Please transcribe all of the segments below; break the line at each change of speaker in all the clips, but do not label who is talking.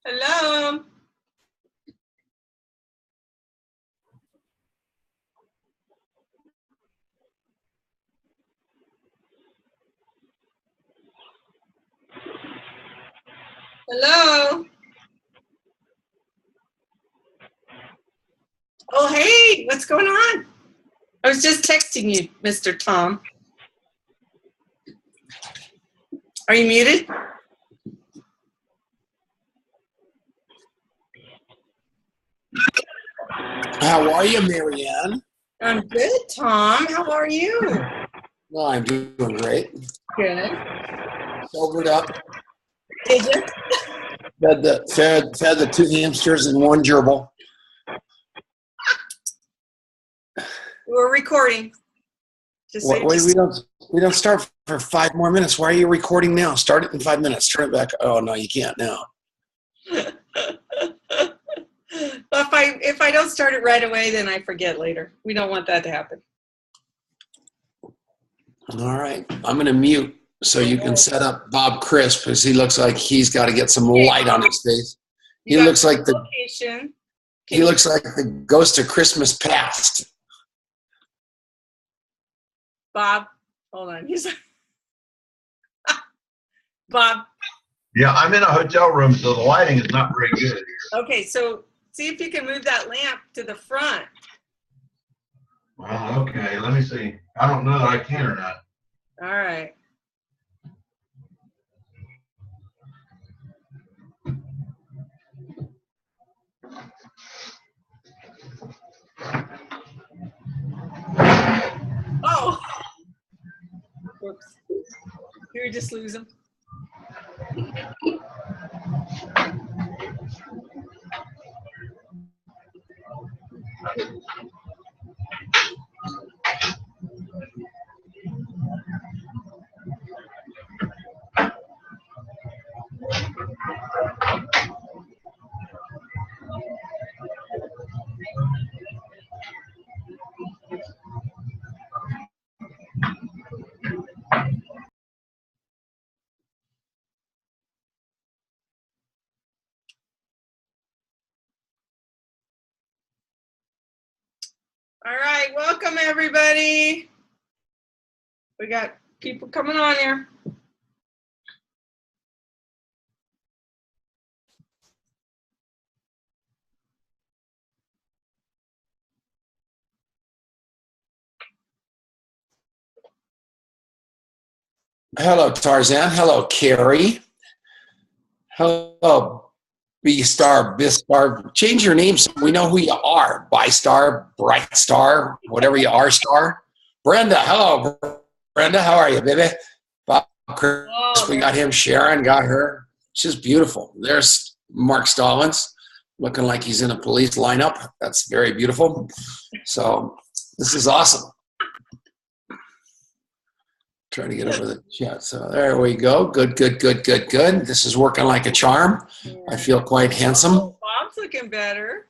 Hello. Hello. Oh, hey, what's going on? I was just texting you, Mr. Tom. Are you muted?
How are you, Marianne?
I'm good, Tom. How are you?
Well, I'm doing great.
Good.
Sobered up.
Did you?
Fed the two hamsters and one gerbil.
We're recording.
We don't start for 5 more minutes. Why are you recording now? Start it in 5 minutes. Turn it back. Oh no, you can't now.
If I don't start it right away, then I forget later. We don't want that to happen.
All right, I'm going to mute so you can set up Bob Crisp because he looks like he's got to get some light on his face. He looks like the
location.
He looks like the ghost of Christmas past.
Bob, hold on. He's Bob.
Yeah, I'm in a hotel room, so the lighting is not very good here.
Okay, so see if you can move that lamp to the front.
Well, okay, let me see. I don't know that I can or not.
All right. Oh. Whoops. Did we just lose him? All right, welcome everybody. We got people coming on here.
Hello, Tarzan. Hello, Carrie. Hello, B-Star, Bistar. Change your name so we know who you are. Bi-Star, Bright Star, whatever you are, Star. Brenda, hello, Brenda. How are you, baby? Bob Chris, we got him. Sharon got her. She's beautiful. There's Mark Stallings, looking like he's in a police lineup. That's very beautiful. So this is awesome. Trying to get over the chat. So there we go. Good, good, good, good, good. This is working like a charm. I feel quite handsome.
Oh, Bob's looking better.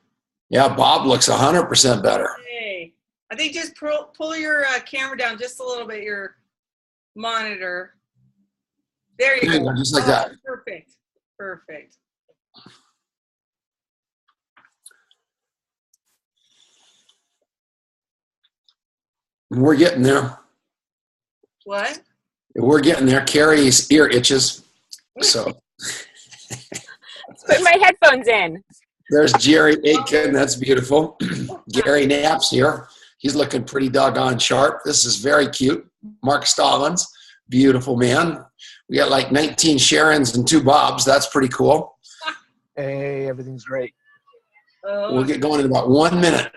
Yeah, Bob looks 100% better.
Hey, I think just pull your camera down just a little bit, your monitor. There you go.
Just like that.
Perfect. Perfect.
We're getting there.
What?
We're getting there. Carrie's ear itches. So
put my headphones in.
There's Jerry Aitken. That's beautiful. Gary Knapp's here. He's looking pretty doggone sharp. This is very cute. Mark Stallings, beautiful man. We got like 19 Sharons and 2 Bobs. That's pretty cool.
Hey, everything's great.
We'll get going in about 1 minute.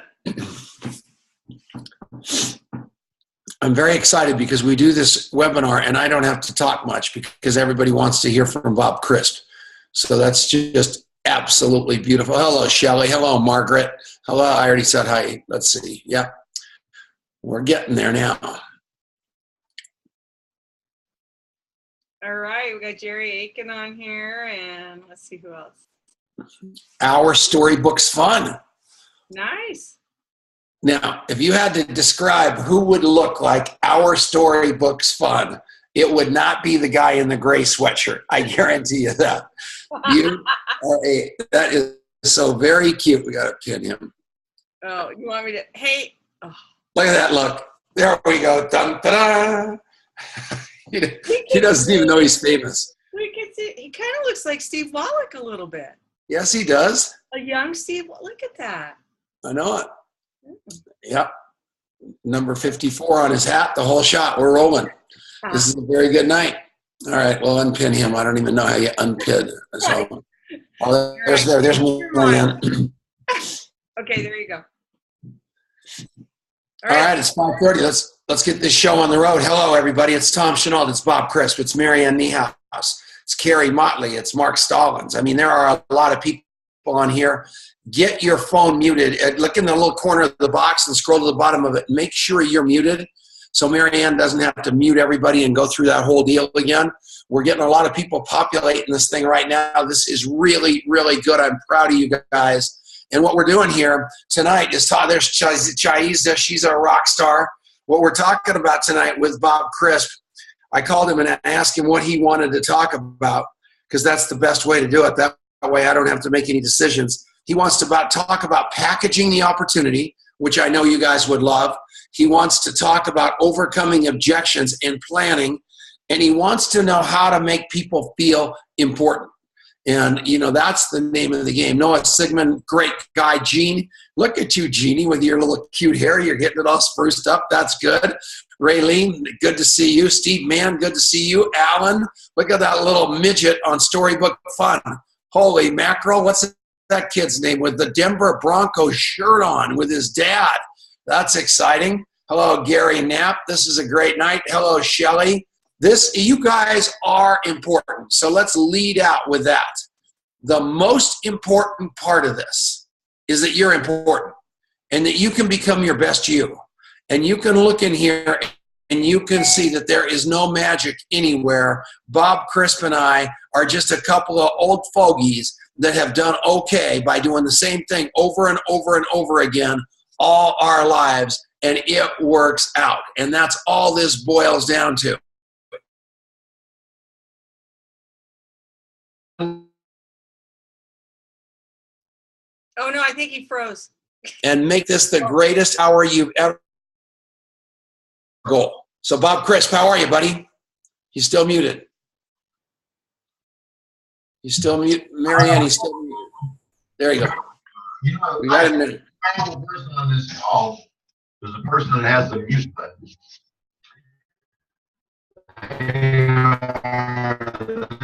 I'm very excited because we do this webinar and I don't have to talk much because everybody wants to hear from Bob Crisp. So that's just absolutely beautiful. Hello, Shelley. Hello, Margaret. Hello. I already said hi. Let's see. Yeah. We're getting there now.
All right. We got Jerry Aiken on here and let's see who else.
Our Storybook's Fun.
Nice.
Now, if you had to describe who would look like Our Storybook's Fun it would not be the guy in the gray sweatshirt. I guarantee you that. That is so very cute. We got to pin him.
Oh, you want me to? Hey. Oh.
Look at that look. There we go. Dun, ta-da. He doesn't even know he's famous.
We can see. He kind of looks like Steve Wallach a little bit.
Yes, he does.
A young Steve. Look at that.
I know it. Yep. Number 54 on his hat, the whole shot. We're rolling. This is a very good night. All right, well, unpin him. I don't even know how you unpin. So, there's Marianne.
Okay, there you go.
All right, it's 5:30. Let's get this show on the road. Hello, everybody. It's Tom Chenault. It's Bob Crisp. It's Marianne Niehaus. It's Carrie Motley. It's Mark Stallings. I mean, there are a lot of people on here. Get your phone muted. Look in the little corner of the box and scroll to the bottom of it. Make sure you're muted so Marianne doesn't have to mute everybody and go through that whole deal again. We're getting a lot of people populating this thing right now. This is really, really good. I'm proud of you guys. And what we're doing here tonight is there's Chaiza. She's a rock star. What we're talking about tonight with Bob Crisp, I called him and I asked him what he wanted to talk about because that's the best way to do it. That way I don't have to make any decisions. He wants to talk about packaging the opportunity, which I know you guys would love. He wants to talk about overcoming objections and planning, and he wants to know how to make people feel important. And, that's the name of the game. Noah Sigmund, great guy. Gene, look at you, Jeannie, with your little cute hair. You're getting it all spruced up. That's good. Raylene, good to see you. Steve Mann, good to see you. Alan, look at that little midget on Storybook Fun. Holy mackerel, what's that kid's name with the Denver Broncos shirt on with his dad? That's exciting. Hello, Gary Knapp. This is a great night. Hello, Shelly. You guys are important. So let's lead out with that. The most important part of this is that you're important and that you can become your best you. And you can look in here and you can see that there is no magic anywhere. Bob Crisp and I are just a couple of old fogies that have done okay by doing the same thing over and over and over again all our lives, and it works out. And that's all this boils down to.
Oh, no, I think he froze.
And make this the greatest hour you've ever goal. So, Bob Crisp, how are you, buddy? He's still muted. He's still muted. Marianne, he's still muted. There you go. We got a minute.
The final person on this call is the person that has the mute button.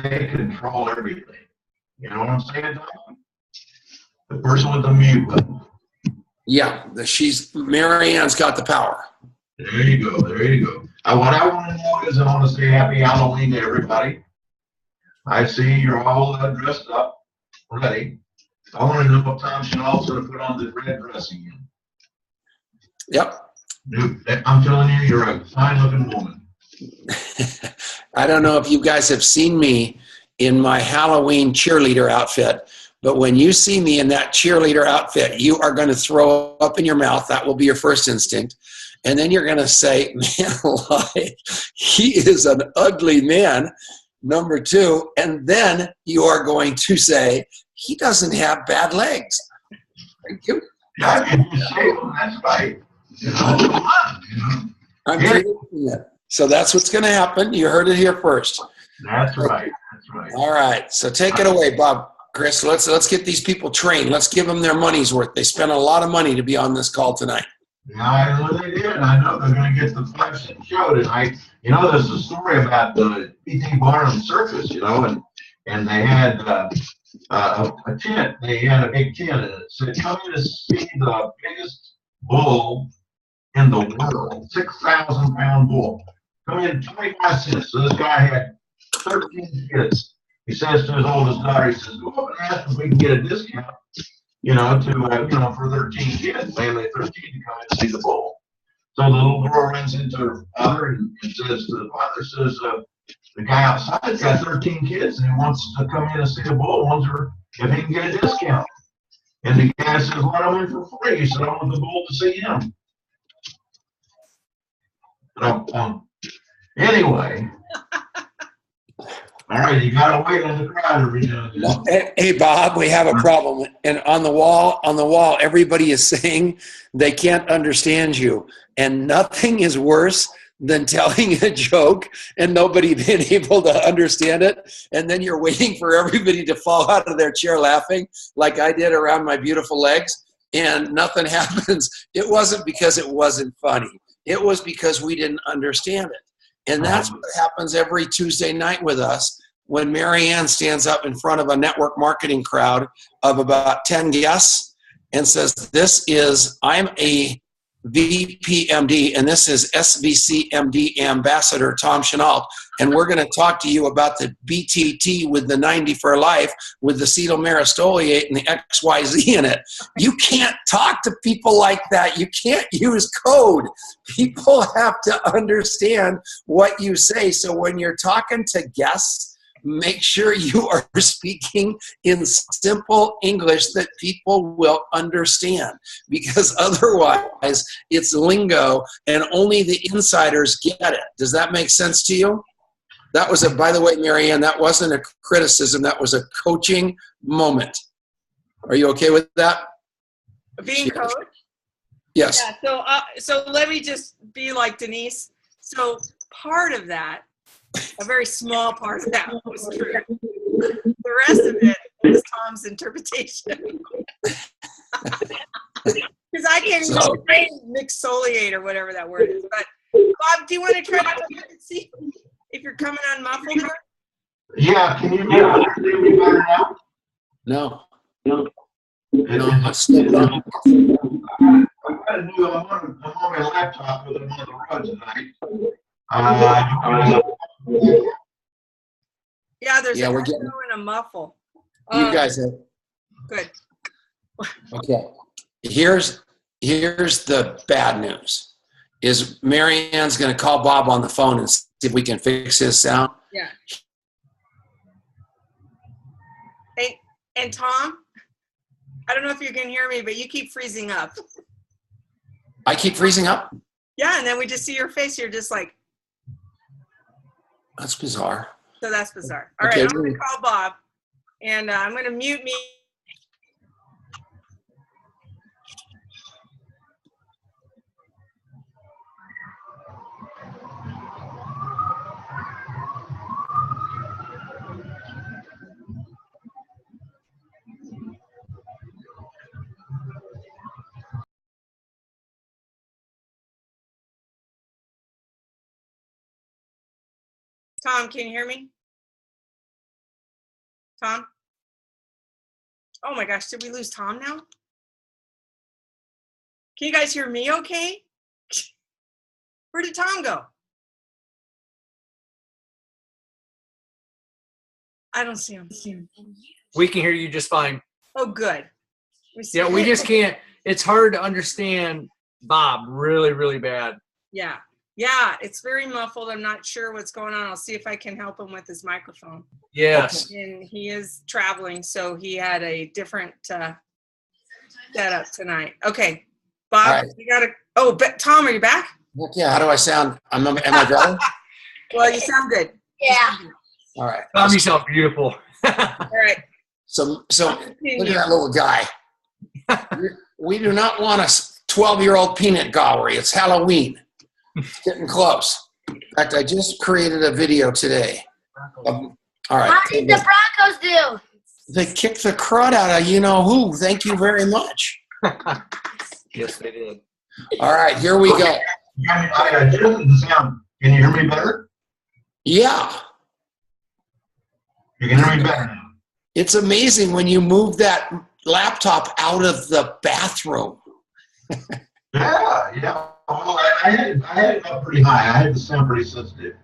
They control everything. You know what I'm saying, Tom? The person with the mute button.
Yeah, Marianne's got the power.
There you go. There you go. What I want to know is I want to say happy Halloween to everybody. I see you're all dressed up, ready. I want to know if Tom Chenault's going to put on the red dress again.
Yep.
I'm telling you, you're a fine-looking woman.
I don't know if you guys have seen me in my Halloween cheerleader outfit, but when you see me in that cheerleader outfit, you are going to throw up in your mouth. That will be your first instinct. And then you're going to say, man, like, he is an ugly man, number two. And then you are going to say, he doesn't have bad legs. Thank you.
Yeah, if you say them, that's right.
I'm predicting it. So that's what's going to happen. You heard it here first.
That's right. That's right.
All right. So take it away, Bob. Chris, let's get these people trained. Let's give them their money's worth. They spent a lot of money to be on this call tonight.
Yeah, I know they did. I know they're going to get the 5-cent show tonight. There's a story about the P.T. Barnum Circus, and they had a tent. They had a big tent, and it said, come in to see the biggest bull in the world, 6,000-pound bull. Come in 25 cents. So this guy had 13 kids. He says to his oldest daughter, he says, go up and ask if we can get a discount, for 13 kids, family 13 to come and see the bull. So the little girl runs into her father and says to the father, the guy outside's got 13 kids and he wants to come in and see the bull, wonders if he can get a discount. And the guy says, let him in for free. He said, I want the bull to see him. Anyway. All right, you gotta wait on the crowd every now and then.
Hey, Bob, we have a problem. And on the wall, everybody is saying they can't understand you. And nothing is worse than telling a joke and nobody being able to understand it. And then you're waiting for everybody to fall out of their chair laughing like I did around my beautiful legs. And nothing happens. It wasn't because it wasn't funny. It was because we didn't understand it. And that's what happens every Tuesday night with us when Mary Ann stands up in front of a network marketing crowd of about 10 guests and says, I'm a VPMD, and this is SVCMD Ambassador Tom Chenault, and we're going to talk to you about the BTT with the 90 for life with the acetylmeristoliate and the XYZ in it. You can't talk to people like that. You can't use code. People have to understand what you say. So when you're talking to guests, make sure you are speaking in simple English that people will understand, because otherwise it's lingo and only the insiders get it. Does that make sense to you? That was by the way, Mary Ann, that wasn't a criticism. That was a coaching moment. Are you okay with that?
Being coached?
Yes.
Yeah, so let me just be like Denise. So part of that, a very small part of that was true. The rest of it was Tom's interpretation. Because I can't even say mixoliate or whatever that word is. But Bob, do you want to try to see if you're coming unmuffled?
Yeah, can you hear me better now?
No.
I'm on my laptop with I'm on the road tonight.
Yeah, there's
we're
a
getting
and a muffle.
you guys have
Good.
okay. Here's the bad news. Is Mary Ann's going to call Bob on the phone and see if we can fix his sound?
Yeah. Hey, and Tom, I don't know if you can hear me, but you keep freezing up.
I keep freezing up?
Yeah, and then we just see your face. You're just like.
That's bizarre.
So that's bizarre. All
Okay,
right, I'm going to call Bob, and I'm going to mute me. Tom, can you hear me? Tom? Oh my gosh, did we lose Tom now? Can you guys hear me okay? Where did Tom go? I don't see him.
We can hear you just fine.
Oh, good.
Yeah, we just can't. It's hard to understand Bob really, really bad.
Yeah. Yeah, it's very muffled. I'm not sure what's going on. I'll see if I can help him with his microphone.
Yes.
And he is traveling, so he had a different setup tonight. Okay, Bob,
All right.
you got to. Oh, but Tom, are you back?
Yeah. How do I sound? Am I better?
Well, you sound good.
Yeah.
All right.
Tom, you sound beautiful.
All right.
So look at that little guy. We do not want a 12-year-old peanut gallery. It's Halloween. It's getting close. In fact, I just created a video today. All right.
How did the Broncos do?
They kicked the crud out of you-know-who. Thank you very much.
Yes, they did.
All right, here we go.
I didn't sound. Can you hear me better?
Yeah.
You can hear me better now.
It's amazing when you move that laptop out of the bathroom.
Yeah. Well, I had it up pretty high. I had the sound pretty sensitive.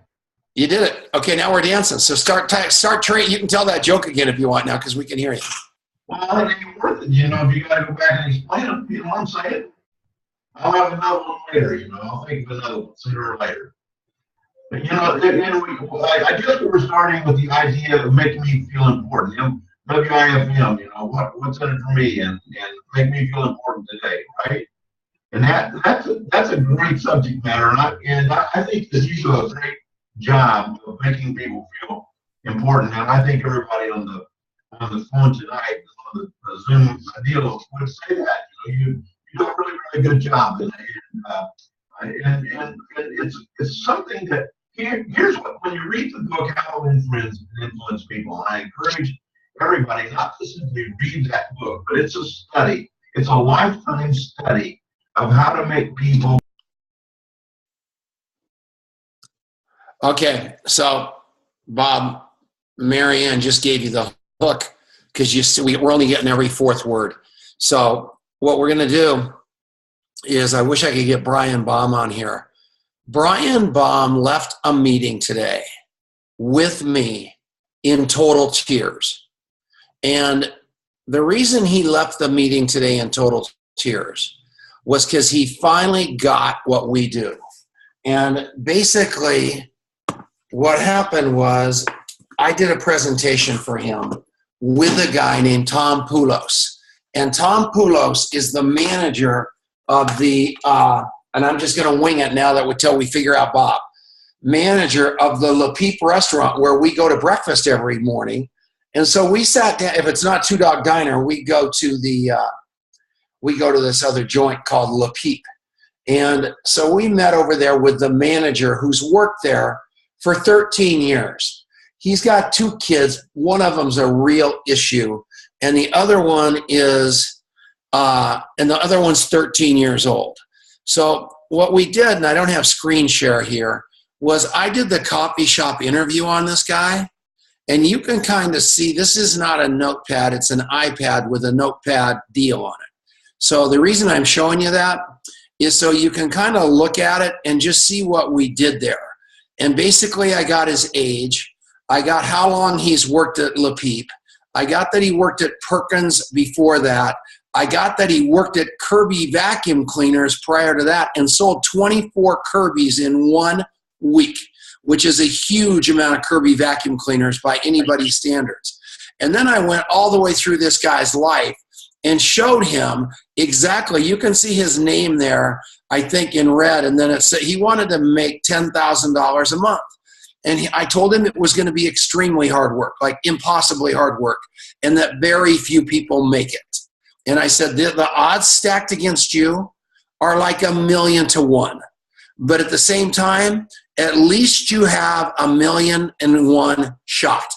You did it. Okay, now we're dancing. So start training. You can tell that joke again if you want now, because we can hear you.
Well, it ain't worth it. If you got to go back and explain it, you know what I'm saying? I'll have another one later, I'll think of another one sooner or later. But, I guess we were starting with the idea of making me feel important. WIFM, what's in it for me and make me feel important today, right? And that's a great subject matter, and I think that you do a job of making people feel important. And I think everybody on the phone tonight, on the Zoom deal, would say that. You do a really, really good job. And it's something that here's what, when you read the book How to Influence People, and I encourage everybody not to simply read that book, but it's a study. It's a lifetime study of how to make people.
Okay, so Bob, Marianne just gave you the hook because we're only getting every fourth word. So what we're going to do is, I wish I could get Brian Baum on here. Brian Baum left a meeting today with me in total tears. And the reason he left the meeting today in total tears was because he finally got what we do. And basically what happened was, I did a presentation for him with a guy named Tom Poulos. And Tom Poulos is the manager of the, and I'm just going to wing it now until we figure out Bob, manager of the Le Peep restaurant where we go to breakfast every morning. And so we sat down, if it's not Two Dog Diner, we go to this other joint called Le Peep. And so we met over there with the manager who's worked there for 13 years. He's got 2 kids. One of them's a real issue, and the other one is, and the other one's 13 years old. So what we did, and I don't have screen share here, was I did the coffee shop interview on this guy, and you can kind of see this is not a notepad, it's an iPad with a notepad deal on it. So the reason I'm showing you that is so you can kind of look at it and just see what we did there. And basically I got his age, I got how long he's worked at Le Peep, I got that he worked at Perkins before that, I got that he worked at Kirby vacuum cleaners prior to that and sold 24 Kirbys in 1 week, which is a huge amount of Kirby vacuum cleaners by anybody's standards. And then I went all the way through this guy's life and showed him exactly, you can see his name there, I think in red, and then it said he wanted to make $10,000 a month. And I told him it was going to be extremely hard work, like impossibly hard work, and that very few people make it. And I said, the odds stacked against you are like 1,000,000 to 1. But at the same time, at least you have 1,000,001 shot.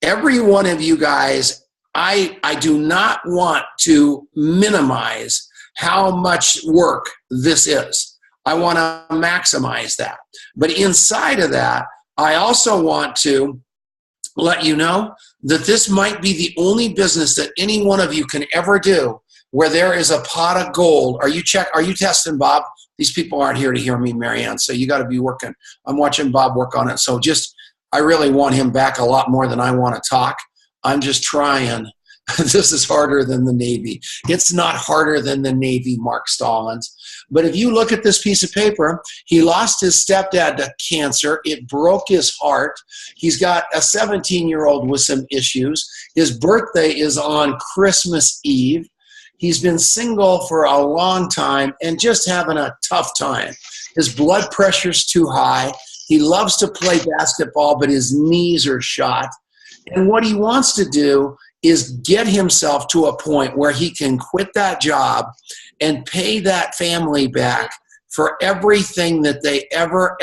Every one of you guys, I do not want to minimize how much work this is. I want to maximize that. But inside of that, I also want to let you know that this might be the only business that any one of you can ever do where there is a pot of gold. Are you testing, Bob? These people aren't here to hear me, Marianne, so you got to be working. I'm watching Bob work on it. So I really want him back a lot more than I want to talk. I'm just trying. This is harder than the Navy. It's not harder than the Navy, Mark Stallings. But if you look at this piece of paper, he lost his stepdad to cancer. It broke his heart. He's got a 17-year-old with some issues. His birthday is on Christmas Eve. He's been single for a long time and just having a tough time. His blood pressure's too high. He loves to play basketball, but his knees are shot. And what he wants to do is get himself to a point where he can quit that job and pay that family back for everything that they ever,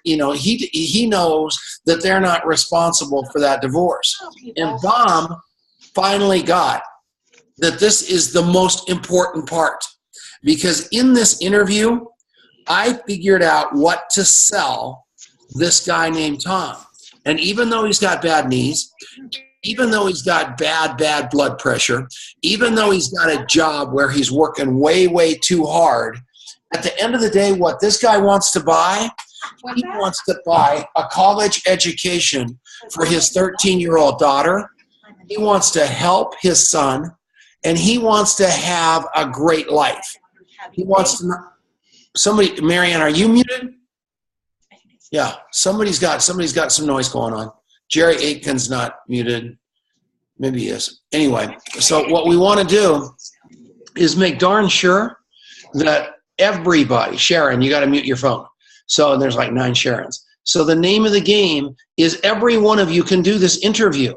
he knows that they're not responsible for that divorce. And Bob finally got that this is the most important part, because in this interview, I figured out what to sell this guy named Tom. And even though he's got bad knees, even though he's got bad blood pressure, even though he's got a job where he's working way, way too hard, at the end of the day, what this guy wants to buy, he wants to buy a college education for his 13-year-old daughter. He wants to help his son, and he wants to have a great life. He wants to, Marianne, are you muted? Yeah, somebody's got some noise going on. Jerry Aitken's not muted. Maybe he is. Anyway, so what we want to do is make darn sure that everybody, Sharon, you got to mute your phone. So there's like 9 Sharons. So the name of the game is every one of you can do this interview.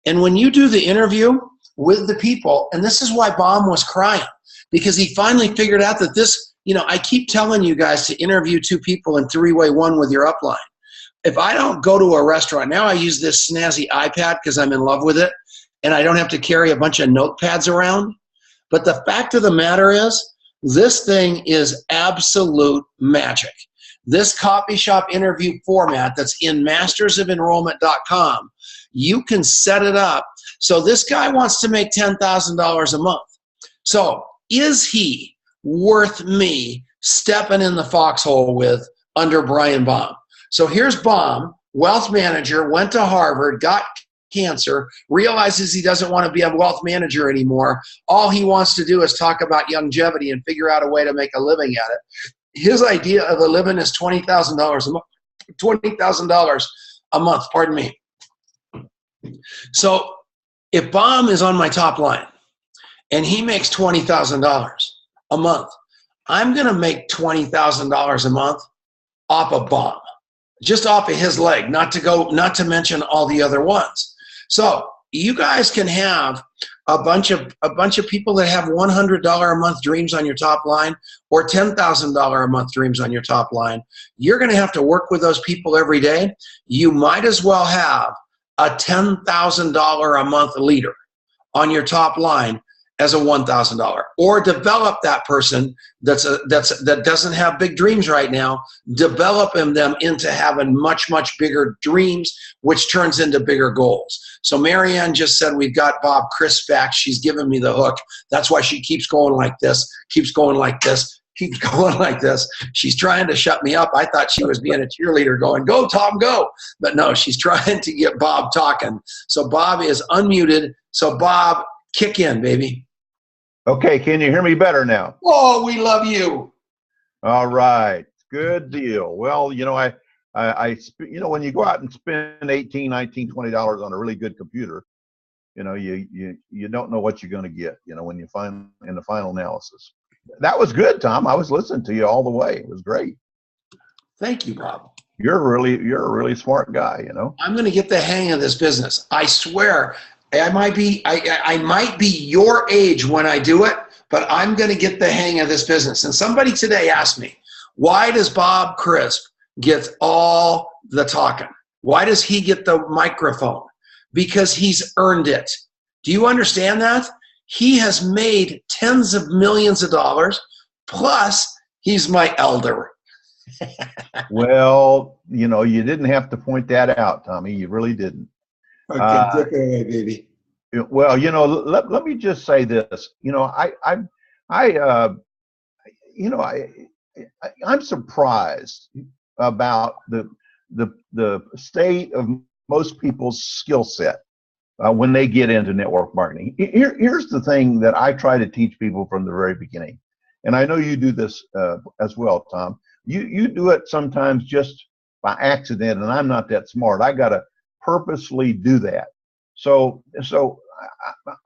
And when you do the interview with the people, and this is why Baum was crying, because he finally figured out that this, I keep telling you guys to interview 2 people in three-way one with your upline. If I don't go to a restaurant, now I use this snazzy iPad because I'm in love with it, and I don't have to carry a bunch of notepads around. But the fact of the matter is, this thing is absolute magic. This copy shop interview format that's in mastersoфenrollment.com, you can set it up. So this guy wants to make $10,000 a month. So is he worth me stepping in the foxhole with under Brian Baum? So here's Baum, wealth manager, went to Harvard, got cancer, realizes he doesn't want to be a wealth manager anymore. All he wants to do is talk about longevity and figure out a way to make a living at it. His idea of a living is $20,000 a month. $20,000 a month, pardon me. So if Baum is on my top line and he makes $20,000 a month, I'm going to make $20,000 a month off of Baum, just off of his leg, not to mention all the other ones. So you guys can have a bunch of people that have $100 a month dreams on your top line or $10,000 a month dreams on your top line. You're going to have to work with those people every day. You might as well have a $10,000 a month leader on your top line as a $1,000, or develop that person that doesn't have big dreams right now, developing them into having much, much bigger dreams, which turns into bigger goals. So Marianne just said, we've got Bob Chris back. She's giving me the hook. That's why she keeps going like this, keeps going like this, keeps going like this. She's trying to shut me up. I thought she was being a cheerleader going, go Tom, go. But no, she's trying to get Bob talking. So Bob is unmuted. So Bob, kick in, baby.
Okay, can you hear me better now?
Oh, we love you.
All right, good deal. Well, when you go out and spend $18, $19, $20 on a really good computer, you don't know what you're going to get, when you find in the final analysis. That was good, Tom. I was listening to you all the way. It was great.
Thank you, Bob.
You're a really smart guy,
I'm going to get the hang of this business. I swear. I might be your age when I do it, but I'm going to get the hang of this business. And somebody today asked me, why does Bob Crisp get all the talking? Why does he get the microphone? Because he's earned it. Do you understand that? He has made tens of millions of dollars, plus he's my elder.
Well, you didn't have to point that out, Tommy. You really didn't.
Okay, take it away, baby.
Well, let me just say this. I'm surprised about the state of most people's skill set when they get into network marketing. Here's the thing that I try to teach people from the very beginning, and I know you do this as well, Tom. You do it sometimes just by accident, and I'm not that smart. I got to purposely do that. So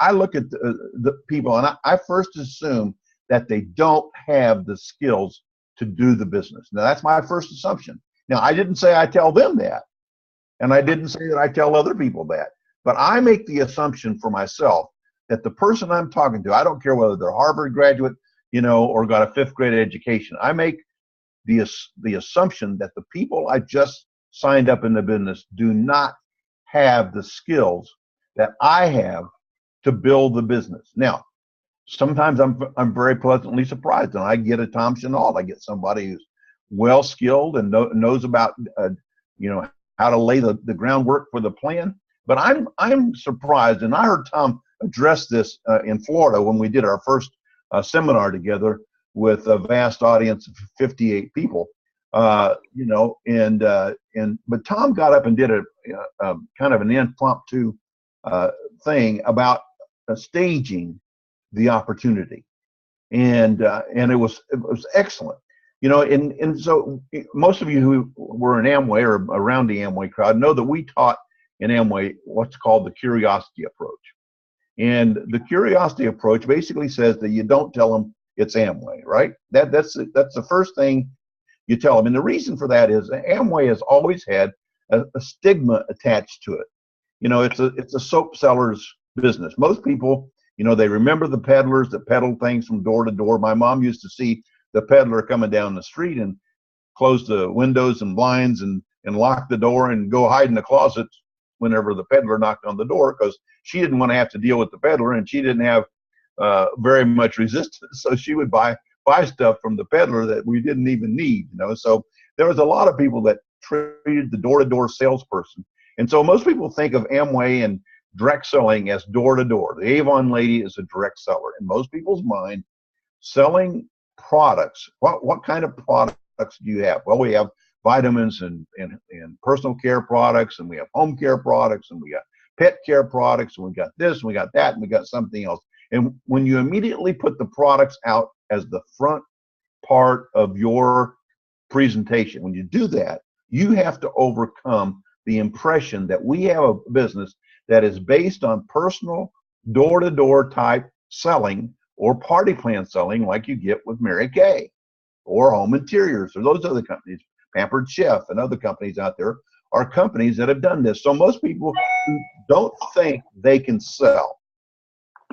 I look at the people, and I first assume that they don't have the skills to do the business. Now, that's my first assumption. Now, I didn't say I tell them that, and I didn't say that I tell other people that, but I make the assumption for myself that the person I'm talking to, I don't care whether they're Harvard graduate, or got a 5th grade education. I make the assumption that the people I just signed up in the business do not have the skills that I have to build the business. Now, sometimes I'm very pleasantly surprised, and I get a Tom Chenault. I get somebody who's well skilled and knows about how to lay the groundwork for the plan. But I'm surprised, and I heard Tom address this in Florida when we did our first seminar together with a vast audience of 58 people. But Tom got up and did a kind of an impromptu thing about staging the opportunity, and it was excellent. And so most of you who were in Amway or around the Amway crowd know that we taught in Amway what's called the curiosity approach. And the curiosity approach basically says that you don't tell them it's Amway, right? That's the first thing you tell them. And the reason for that is Amway has always had a stigma attached to it. You know, it's a soap seller's business. Most people, you know, they remember the peddlers that peddled things from door to door. My mom used to see the peddler coming down the street and close the windows and blinds and lock the door and go hide in the closet whenever the peddler knocked on the door, because she didn't want to have to deal with the peddler, and she didn't have very much resistance. So she would buy stuff from the peddler that we didn't even need, you know. So there was a lot of people that treated the door-to-door salesperson. And so most people think of Amway and direct selling as door-to-door. The Avon lady is a direct seller. In most people's mind, selling products, what kind of products do you have? Well, we have vitamins and personal care products, and we have home care products, and we got pet care products, and we got this, and we got that, and we got something else. And when you immediately put the products out as the front part of your presentation, when you do that, you have to overcome the impression that we have a business that is based on personal door-to-door type selling or party plan selling, like you get with Mary Kay or Home Interiors or those other companies. Pampered Chef and other companies out there are companies that have done this. So most people who don't think they can sell,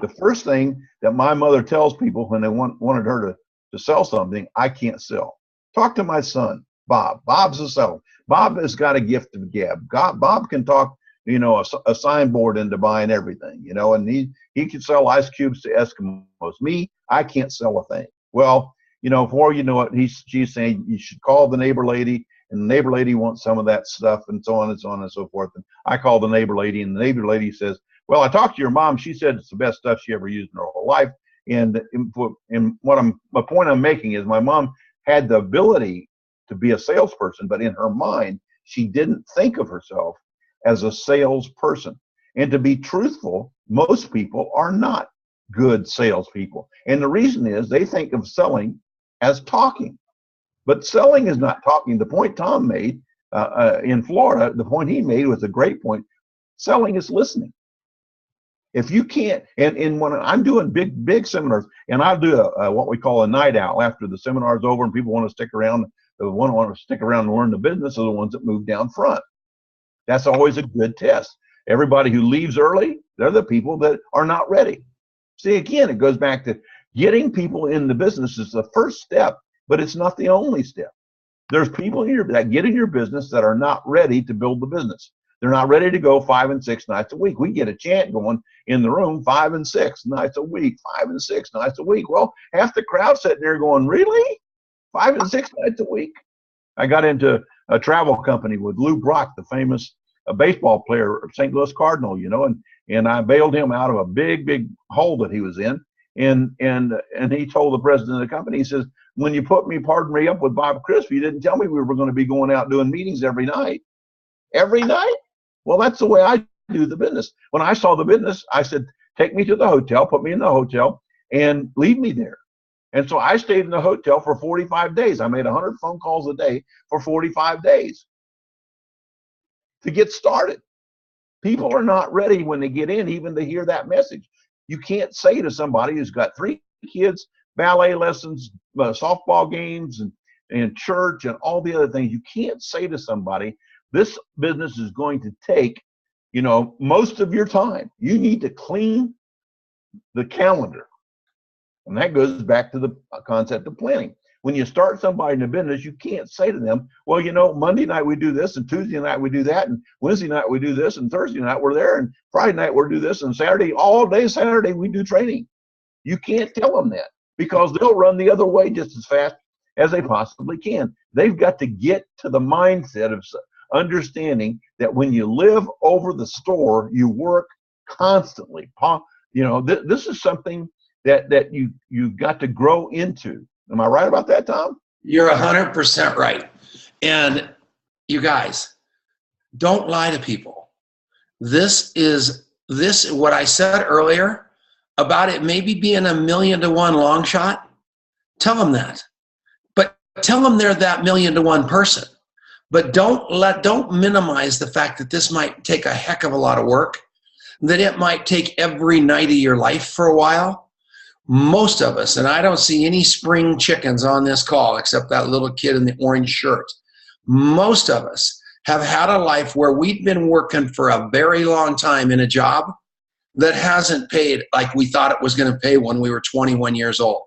the first thing that my mother tells people when they wanted her to sell something, I can't sell. Talk to my son, Bob. Bob's a seller. Bob has got a gift of gab. Bob can talk, you know, a signboard into buying everything, you know, and he can sell ice cubes to Eskimos. Me, I can't sell a thing. Well, you know, before you know it, she's saying you should call the neighbor lady, and the neighbor lady wants some of that stuff, and so on and so on and so forth. And I call the neighbor lady, and the neighbor lady says, well, I talked to your mom. She said it's the best stuff she ever used in her whole life. And my point I'm making is my mom had the ability to be a salesperson, but in her mind, she didn't think of herself as a salesperson. And to be truthful, most people are not good salespeople. And the reason is they think of selling as talking. But selling is not talking. The point Tom made in Florida, the point he made was a great point. Selling is listening. If you can't, and when I'm doing big seminars, and I'll do what we call a night owl after the seminar's over and people want to stick around, the one who want to stick around and learn the business are the ones that move down front. That's always a good test. Everybody who leaves early, they're the people that are not ready. See, again, it goes back to getting people in the business is the first step, but it's not the only step. There's people here that get in your business that are not ready to build the business. They're not ready to go 5 and 6 nights a week. We get a chant going in the room 5 and 6 nights a week, 5 and 6 nights a week. Well, half the crowd sitting there going, really? 5 and 6 nights a week? I got into a travel company with Lou Brock, the famous baseball player of St. Louis Cardinal, you know, and I bailed him out of a big hole that he was in. And he told the president of the company, he says, when you put me, pardon me, up with Bob Crisp, you didn't tell me we were going to be going out doing meetings every night. Every night? Well, that's the way I do the business. When I saw the business, I said, take me to the hotel, put me in the hotel, and leave me there. And so I stayed in the hotel for 45 days. I made 100 phone calls a day for 45 days to get started. People are not ready when they get in even to hear that message. You can't say to somebody who's got 3 kids, ballet lessons, softball games, and church and all the other things, you can't say to somebody, this business is going to take, you know, most of your time. You need to clean the calendar. And that goes back to the concept of planning. When you start somebody in a business, you can't say to them, well, you know, Monday night we do this, and Tuesday night we do that, and Wednesday night we do this, and Thursday night we're there, and Friday night we'll do this, and Saturday, all day Saturday we do training. You can't tell them that because they'll run the other way just as fast as they possibly can. They've got to get to the mindset of understanding that when you live over the store, you work constantly. You know, this is something that you've got to grow into. Am I right about that, Tom?
You're 100% right. And you guys, don't lie to people. This what I said earlier about it maybe being a 1,000,000 to 1 long shot. Tell them that. But tell them they're that 1,000,000 to 1 person. But don't minimize the fact that this might take a heck of a lot of work, that it might take every night of your life for a while. most of us, and I don't see any spring chickens on this call except that little kid in the orange shirt. Most of us have had a life where we've been working for a very long time in a job that hasn't paid like we thought it was going to pay when we were 21 years old.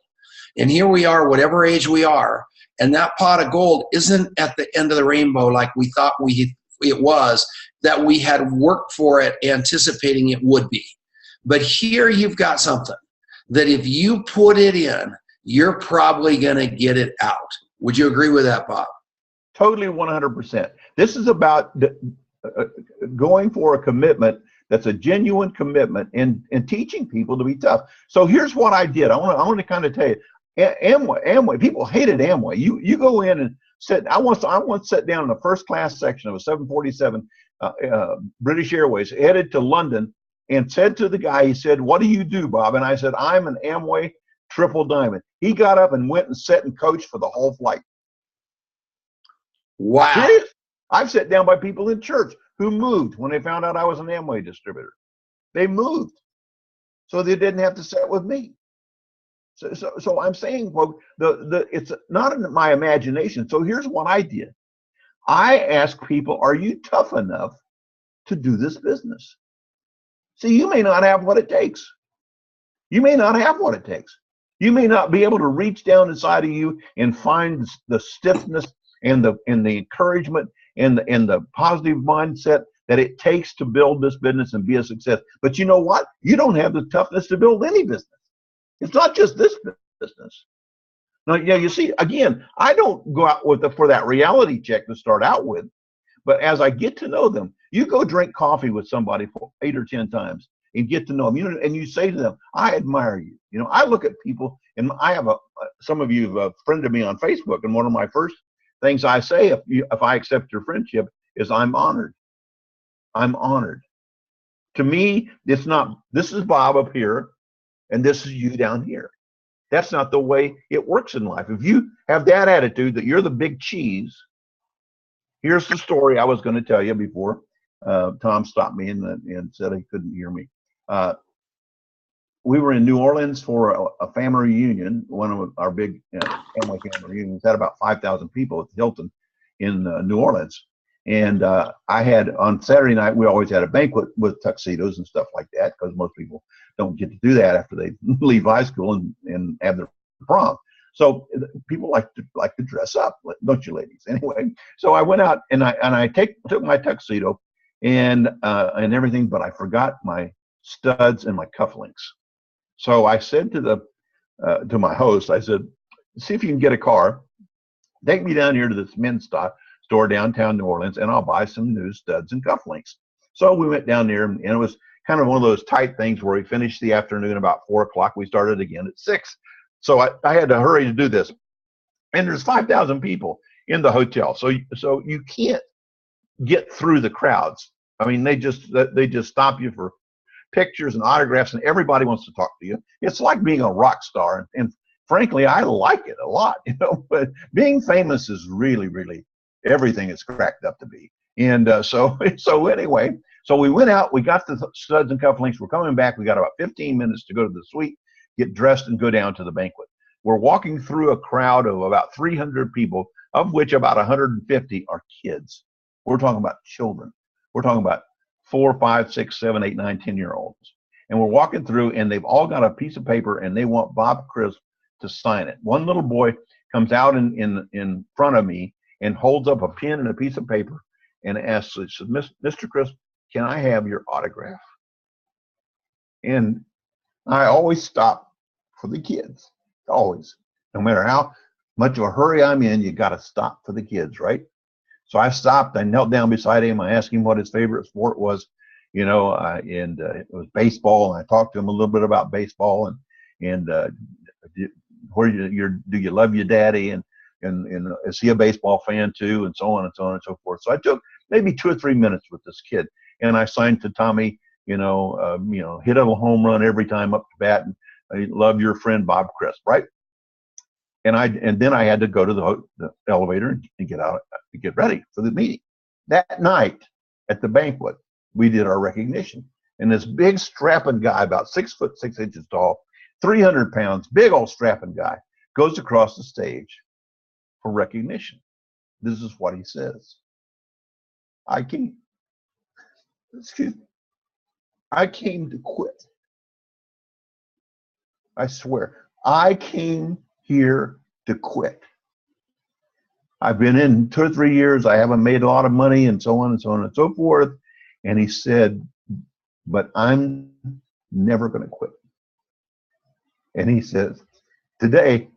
And here we are, whatever age we are, and that pot of gold isn't at the end of the rainbow like we thought it was, that we had worked for it anticipating it would be. But here you've got something that if you put it in, you're probably going to get it out. Would you agree with that, Bob?
Totally 100%. This is about going for a commitment that's a genuine commitment and teaching people to be tough. So here's what I did. I want to kind of tell you, Amway, people hated Amway. You go in and sit. I once sat down in the first class section of a 747 British Airways, headed to London, and said to the guy, he said, "What do you do, Bob?" And I said, "I'm an Amway Triple Diamond." He got up and went and sat and coached for the whole flight.
Wow.
Serious? I've sat down by people in church who moved when they found out I was an Amway distributor. They moved so they didn't have to sit with me. So I'm saying, well, it's not in my imagination. So here's what I did. I asked people, are you tough enough to do this business? See, you may not have what it takes. You may not have what it takes. You may not be able to reach down inside of you and find the stiffness and the encouragement and the positive mindset that it takes to build this business and be a success. But you know what? You don't have the toughness to build any business. It's not just this business. Now, yeah, you see, again, I don't go out for that reality check to start out with, but as I get to know them, you go drink coffee with somebody for 8 or 10 times and get to know them, and you say to them, "I admire you." I look at people, and I have some of you have friended me on Facebook, and one of my first things I say if I accept your friendship is, "I'm honored." I'm honored. To me, it's not, this is Bob up here, and this is you down here. That's not the way it works in life. If you have that attitude that you're the big cheese, here's the story I was going to tell you before Tom stopped me and said he couldn't hear me. We were in New Orleans for a family reunion. One of our big family reunions had about 5,000 people at the Hilton in New Orleans. And I had, on Saturday night, we always had a banquet with tuxedos and stuff like that, because most people don't get to do that after they leave high school and have their prom. So people like to dress up, don't you, ladies? Anyway, so I went out and I took my tuxedo and everything, but I forgot my studs and my cufflinks. So I said to my host, I said, "See if you can get a car, take me down here to this men's store downtown New Orleans, and I'll buy some new studs and cufflinks." So we went down there, and it was kind of one of those tight things where we finished the afternoon about 4 o'clock. We started again at 6. So I had to hurry to do this. And there's 5,000 people in the hotel. So you can't get through the crowds. I mean, they just stop you for pictures and autographs, and everybody wants to talk to you. It's like being a rock star. And frankly, I like it a lot, but being famous is really, really everything it's cracked up to be. And so anyway, so we went out, we got the studs and cufflinks. We're coming back. We got about 15 minutes to go to the suite, get dressed, and go down to the banquet. We're walking through a crowd of about 300 people, of which about 150 are kids. We're talking about children. We're talking about 4, 5, 6, 7, 8, 9, 10-year-olds. And we're walking through, and they've all got a piece of paper, and they want Bob Crisp to sign it. One little boy comes out in front of me and holds up a pen and a piece of paper and asks, says, "Mr. Crisp, can I have your autograph?" And I always stop for the kids, always. No matter how much of a hurry I'm in, you got to stop for the kids, right? So I stopped. I knelt down beside him. I asked him what his favorite sport was, and it was baseball. And I talked to him a little bit about baseball and do you love your daddy? And is he a baseball fan too? And so on and so on and so forth. So I took maybe 2 or 3 minutes with this kid, and I signed to Tommy, hit a home run every time up to bat, and I love your friend Bob Crisp, right? And then I had to go to the elevator and get out to get ready for the meeting. That night at the banquet, we did our recognition, and this big strapping guy, about 6 foot 6 inches tall, 300 pounds, big old strapping guy, goes across the stage for recognition. This is what he says. I came to quit. I swear, I came here to quit. I've been in 2 or 3 years. I haven't made a lot of money and so on and so on and so forth. And he said, but I'm never going to quit. And he says, today,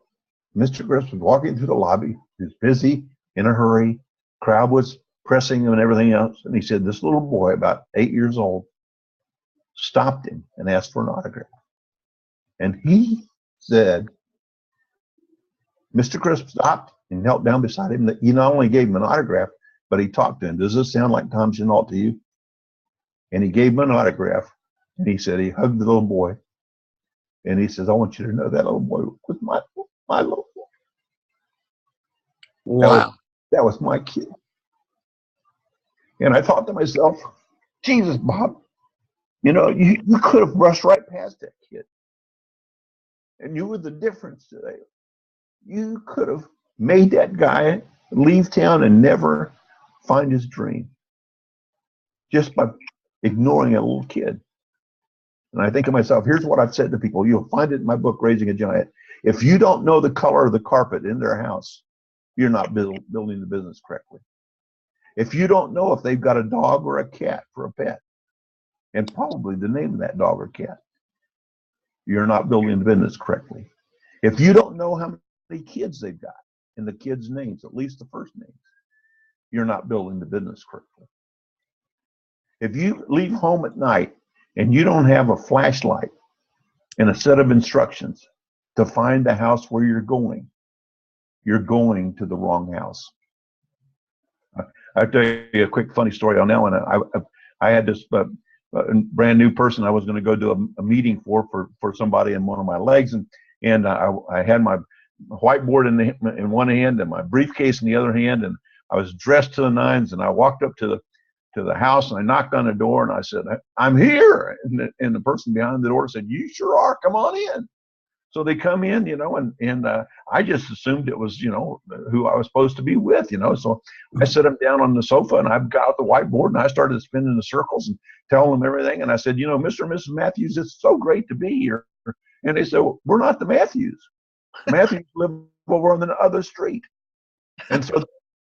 Mr. Crisp was walking through the lobby. He was busy, in a hurry. Crowd was pressing him and everything else. And he said, this little boy, about 8 years old, stopped him and asked for an autograph. And he said, Mr. Crisp stopped and knelt down beside him. He not only gave him an autograph, but he talked to him. Does this sound like Tom Chenault to you? And he gave him an autograph. And he said, he hugged the little boy. And he says, I want you to know that little boy was my little boy.
Wow.
That was my kid. And I thought to myself, Jesus, Bob, you could have brushed right past that kid. And you were the difference today. You could have made that guy leave town and never find his dream just by ignoring a little kid. And I think to myself, here's what I've said to people. You'll find it in my book, Raising a Giant. If you don't know the color of the carpet in their house, you're not building the business correctly. If you don't know if they've got a dog or a cat for a pet, and probably the name of that dog or cat, you're not building the business correctly. If you don't know how many kids they've got and the kids' names, at least the first names, you're not building the business correctly. If you leave home at night and you don't have a flashlight and a set of instructions to find the house where you're going to the wrong house. I'll tell you a quick funny story on that one. I had this brand new person I was going to go do a meeting for somebody in one of my legs, and I had my whiteboard in one hand and my briefcase in the other hand, and I was dressed to the nines, and I walked up to the house and I knocked on the door and I said, I'm here. And the person behind the door said, you sure are, come on in. So they come in, and I just assumed it was, who I was supposed to be with, So I set them down on the sofa and I got out the whiteboard and I started spinning the circles and telling them everything. And I said, Mr. and Mrs. Matthews, it's so great to be here. And they said, well, we're not the Matthews. Matthews live over on the other street. And so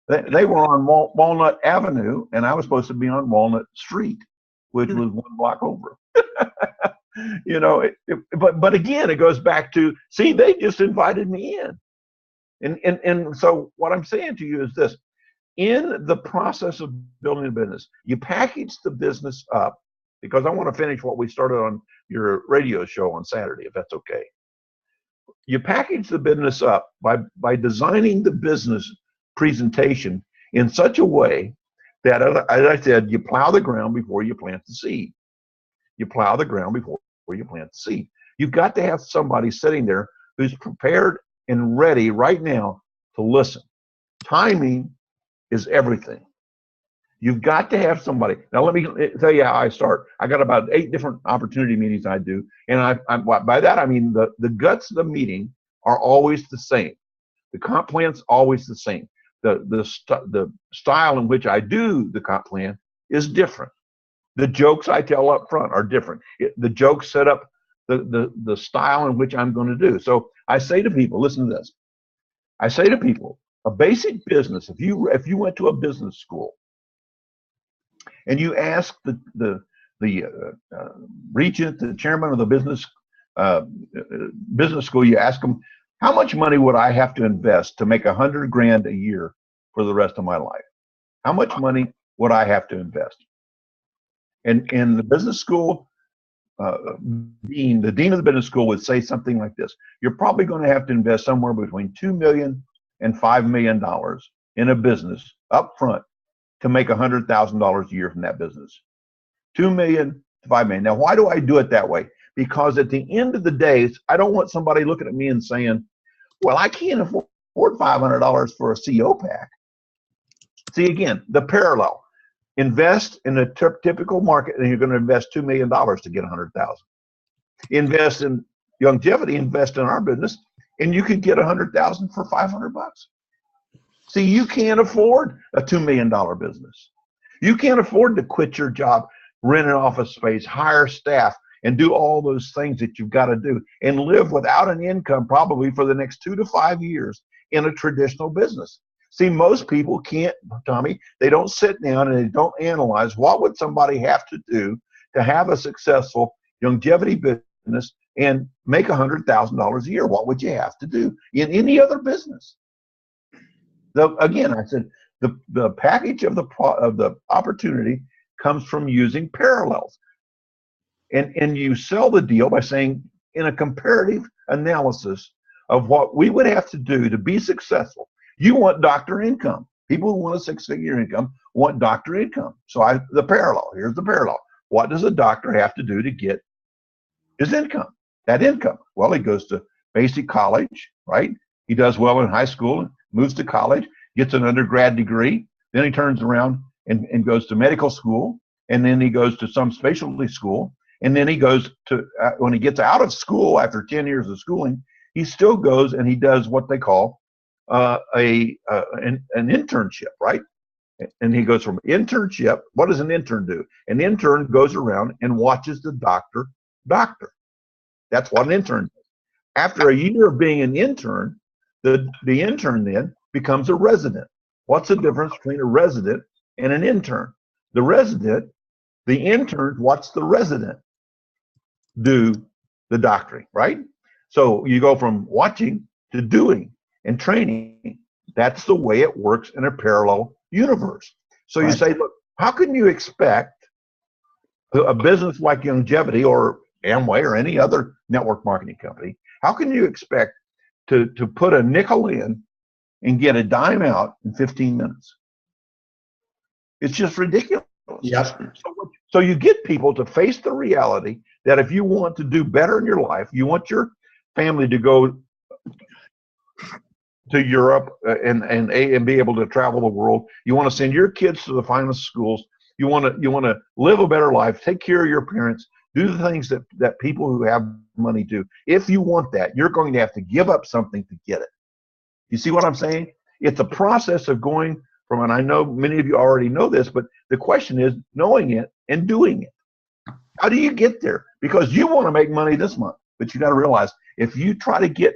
they were on Walnut Avenue and I was supposed to be on Walnut Street, which was 1 block over. But again, it goes back to, see, they just invited me in. And so what I'm saying to you is this: in the process of building a business, you package the business up, because I want to finish what we started on your radio show on Saturday, if that's okay. You package the business up by designing the business presentation in such a way that, as I said, you plow the ground before you plant the seed. You plow the ground before you plant the seed. You've got to have somebody sitting there who's prepared and ready right now to listen. Timing is everything. You've got to have somebody. Now, let me tell you how I start. I got about 8 different opportunity meetings I do. And by that, I mean the guts of the meeting are always the same. The comp plan's always the same. The style in which I do the comp plan is different. The jokes I tell up front are different. The jokes set up the style in which I'm going to do. So I say to people, listen to this. I say to people, a basic business, if you went to a business school and you ask the regent, the chairman of the business school, you ask them, how much money would I have to invest to make $100,000 a year for the rest of my life? How much money would I have to invest? And the business school, the dean of the business school would say something like this: you're probably going to have to invest somewhere between $2 million and $5 million in a business up front to make $100,000 a year from that business. $2 million to $5 million. Now, why do I do it that way? Because at the end of the day, I don't want somebody looking at me and saying, well, I can't afford $500 for a CO pack. See, again, the parallel. Invest in a typical market, and you're going to invest $2 million to get $100,000. Invest in, Longevity invest in our business, and you could get 100,000 for $500. See, you can't afford a $2 million business. You can't afford to quit your job, rent an office space, hire staff, and do all those things that you've got to do and live without an income probably for the next 2 to 5 years in a traditional business. See, most people can't, Tommy, they don't sit down and they don't analyze what would somebody have to do to have a successful longevity business and make $100,000 a year. What would you have to do in any other business? Again, I said the package of the opportunity comes from using parallels. And you sell the deal by saying, in a comparative analysis of what we would have to do to be successful, you want doctor income. People who want a six-figure income want doctor income. So the parallel, here's the parallel. What does a doctor have to do to get his income? That income. Well, he goes to basic college, right? He does well in high school, moves to college, gets an undergrad degree. Then he turns around and goes to medical school. And then he goes to some specialty school. And then he goes to, when he gets out of school after 10 years of schooling, he still goes and he does what they call an internship, right? And he goes from internship. What does an intern do? An intern goes around and watches the doctor. That's what an intern does. After a year of being an intern, the intern then becomes a resident. What's the difference between a resident and an intern? The intern watch the resident do the doctoring, right? So you go from watching to doing and training. That's the way it works in a parallel universe. So you say, look, how can you expect a business like Longevity or Amway or any other network marketing company, how can you expect to put a nickel in and get a dime out in 15 minutes? It's just ridiculous.
Yep.
So you get people to face the reality that if you want to do better in your life, you want your family to go to Europe and be able to travel the world. You want to send your kids to the finest schools. You want to live a better life, take care of your parents, do the things that people who have money do. If you want that, you're going to have to give up something to get it. You see what I'm saying? It's a process of going from, and I know many of you already know this, but the question is knowing it and doing it. How do you get there? Because you want to make money this month, but you got to realize if you try to get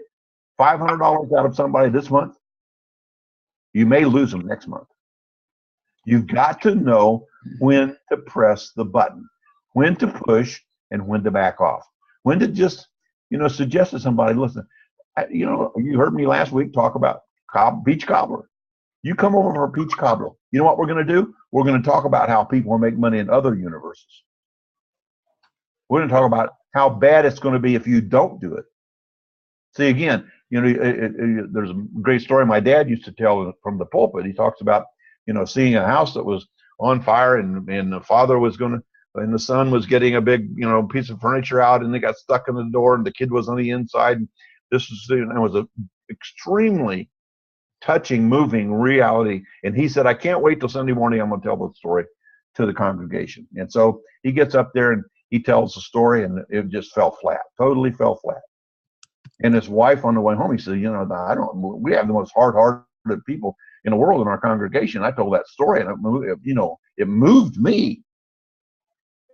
$500 out of somebody this month, you may lose them next month. You've got to know when to press the button, when to push and when to back off, when to just, suggest to somebody, listen, you heard me last week talk about peach cobbler. You come over for a peach cobbler. You know what we're going to do? We're going to talk about how people make money in other universes. We're going to talk about how bad it's going to be if you don't do it. See, again, there's a great story my dad used to tell from the pulpit. He talks about, seeing a house that was on fire and the father was going to, and the son was getting a big, piece of furniture out and they got stuck in the door and the kid was on the inside. And this was an extremely touching, moving reality. And he said, I can't wait till Sunday morning. I'm going to tell the story to the congregation. And so he gets up there and he tells the story and it just fell flat, totally fell flat. And his wife on the way home, he said, we have the most hard-hearted people in the world in our congregation. I told that story and it moved me.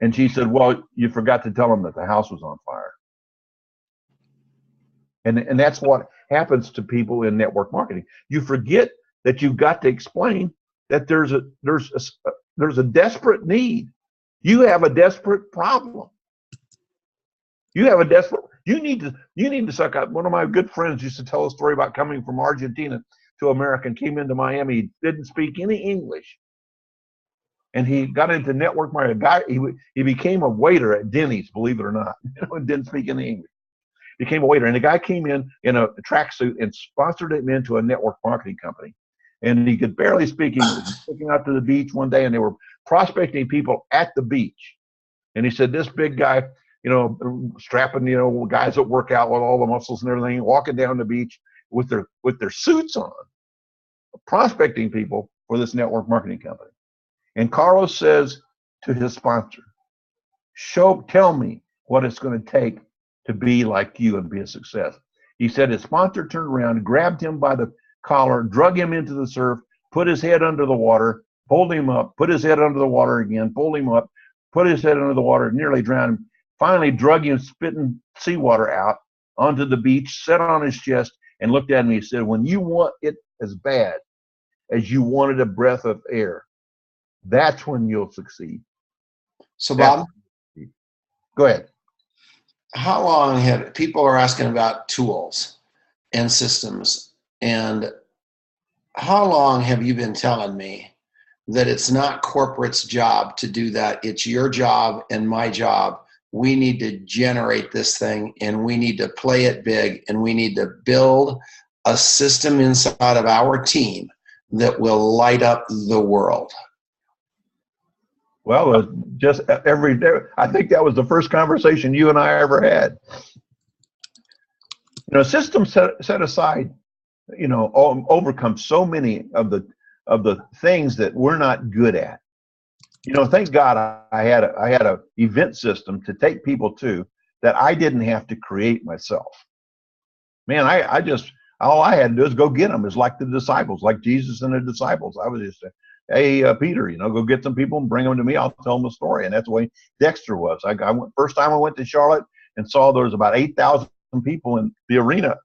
And she said, well, you forgot to tell him that the house was on fire. And that's what happens to people in network marketing. You forget that you've got to explain that there's a desperate need. You have a desperate problem. You need to suck up. One of my good friends used to tell a story about coming from Argentina to America and came into Miami, didn't speak any English. And he got into network marketing. He became a waiter at Denny's, believe it or not, and didn't speak any English. Became a waiter, and the guy came in a tracksuit and sponsored him into a network marketing company. And he could barely speak English. Taking out to the beach one day, and they were prospecting people at the beach. And he said, this big guy, strapping, guys that work out with all the muscles and everything, walking down the beach with their suits on, prospecting people for this network marketing company. And Carlos says to his sponsor, tell me what it's going to take to be like you and be a success. He said his sponsor turned around, grabbed him by the collar, drug him into the surf, put his head under the water, pulled him up, put his head under the water again, pulled him up, put his head under the water, nearly drowned him, finally drug him spitting seawater out onto the beach, sat on his chest, and looked at me. He said, when you want it as bad as you wanted a breath of air, that's when you'll succeed.
So, Bob,
Go ahead.
how long have people are asking about tools and systems, and how long have you been telling me that it's not corporate's job to do that? It's your job and my job. We need to generate this thing, and we need to play it big, and we need to build a system inside of our team that will light up the world.
Well, just every day. I think that was the first conversation you and I ever had. You know, systems set aside, you know, overcome so many of the things that we're not good at. You know, thank God I had a event system to take people to that I didn't have to create myself. Man, I just, all I had to do is go get them. It's like the disciples, like Jesus and the disciples. I was just saying, hey, Peter, you know, go get some people and bring them to me. I'll tell them a story. And that's the way Dexter was. I went, first time I went to Charlotte and saw there was about 8,000 people in the arena.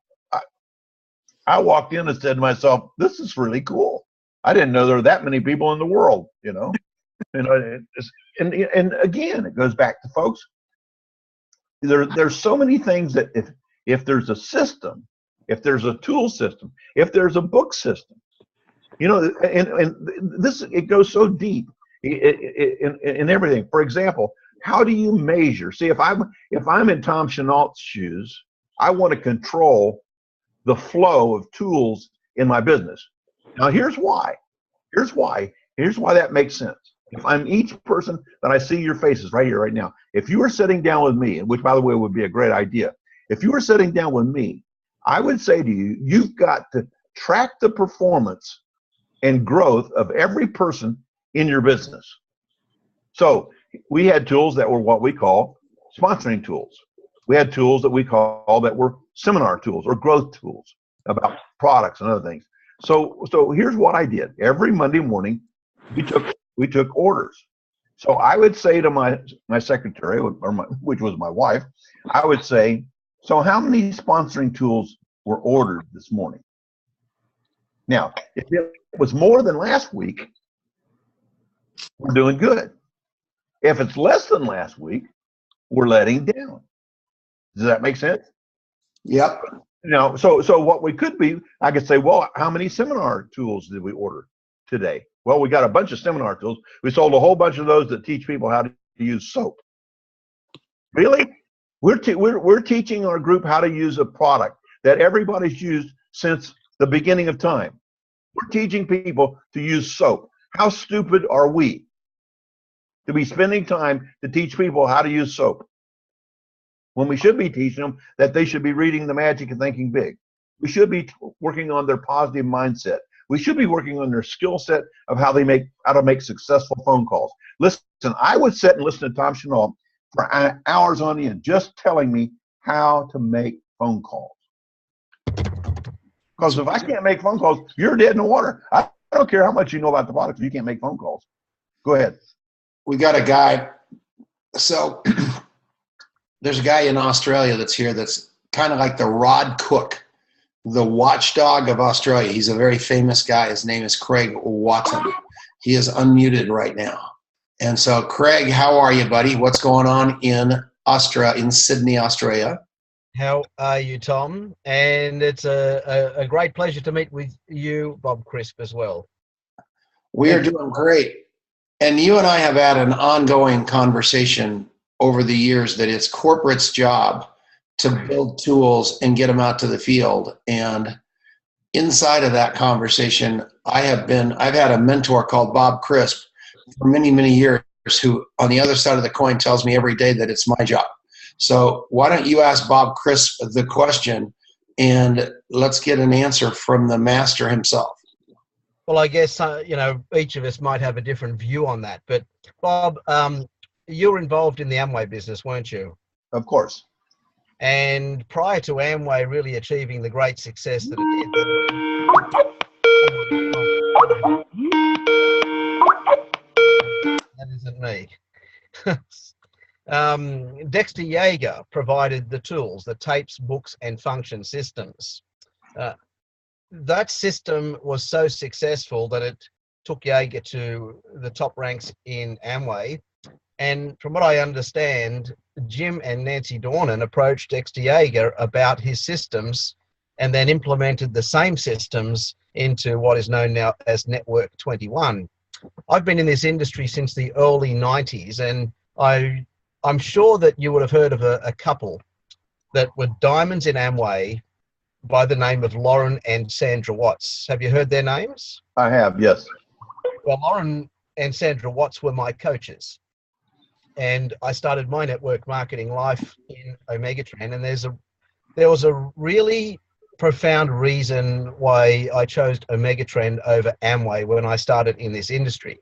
I walked in and said to myself, this is really cool. I didn't know there were that many people in the world, you know. And again, it goes back to folks. There's so many things that if there's a system, if there's a tool system, if there's a book system, you know, and this, it goes so deep in everything. For example, how do you measure? See, if I'm in Tom Chenault's shoes, I want to control the flow of tools in my business. Now, here's why that makes sense. If I'm each person that I see your faces right here, right now, if you were sitting down with me, which by the way would be a great idea, if you were sitting down with me, I would say to you, you've got to track the performance and growth of every person in your business. So we had tools that were what we call sponsoring tools. We had tools that we call that were seminar tools or growth tools about products and other things. So here's what I did. Every Monday morning, we took orders. So I would say to my secretary, which was my wife, I would say, so how many sponsoring tools were ordered this morning? Now, if it was more than last week, we're doing good. If it's less than last week, we're letting down. Does that make sense?
Yep.
You know, so what we could be, I could say, well, how many seminar tools did we order today? Well, we got a bunch of seminar tools. We sold a whole bunch of those that teach people how to use soap. Really? We're teaching our group how to use a product that everybody's used since the beginning of time. We're teaching people to use soap. How stupid are we to be spending time to teach people how to use soap when we should be teaching them that they should be reading The Magic and Thinking Big? We should be working on their positive mindset. We should be working on their skill set of how to make successful phone calls. Listen, I would sit and listen to Tom Chenault for hours on end, just telling me how to make phone calls. Because if I can't make phone calls, you're dead in the water. I don't care how much you know about the product if you can't make phone calls. Go ahead.
We got a guy. So there's a guy in Australia that's here that's kind of like the Rod Cook, the watchdog of Australia. He's a very famous guy. His name is Craig Watton. He is unmuted right now. And so, Craig, how are you, buddy? What's going on in Australia, in Sydney, Australia?
How are you, Tom? And it's a great pleasure to meet with you, Bob Crisp, as well.
We are doing great. And you and I have had an ongoing conversation over the years that it's corporate's job to build tools and get them out to the field. And inside of that conversation, I've had a mentor called Bob Crisp for many, many years, who on the other side of the coin tells me every day that it's my job. So why don't you ask Bob Crisp the question, and let's get an answer from the master himself.
Well, I guess, you know, each of us might have a different view on that. But Bob, you were involved in the Amway business, weren't you?
Of course.
And prior to Amway really achieving the great success that it did, that isn't me. Dexter Yeager provided the tools, the tapes, books, and function systems. That system was so successful that it took Yeager to the top ranks in Amway. And from what I understand, Jim and Nancy Dornan approached Dexter Yeager about his systems and then implemented the same systems into what is known now as Network 21. I've been in this industry since the early 90s, and I'm sure that you would have heard of a couple that were diamonds in Amway by the name of Lauren and Sandra Watts. Have you heard their names?
I have, yes.
Well, Lauren and Sandra Watts were my coaches. And I started my network marketing life in Omegatrend, and there was a really profound reason why I chose Omegatrend over Amway when I started in this industry.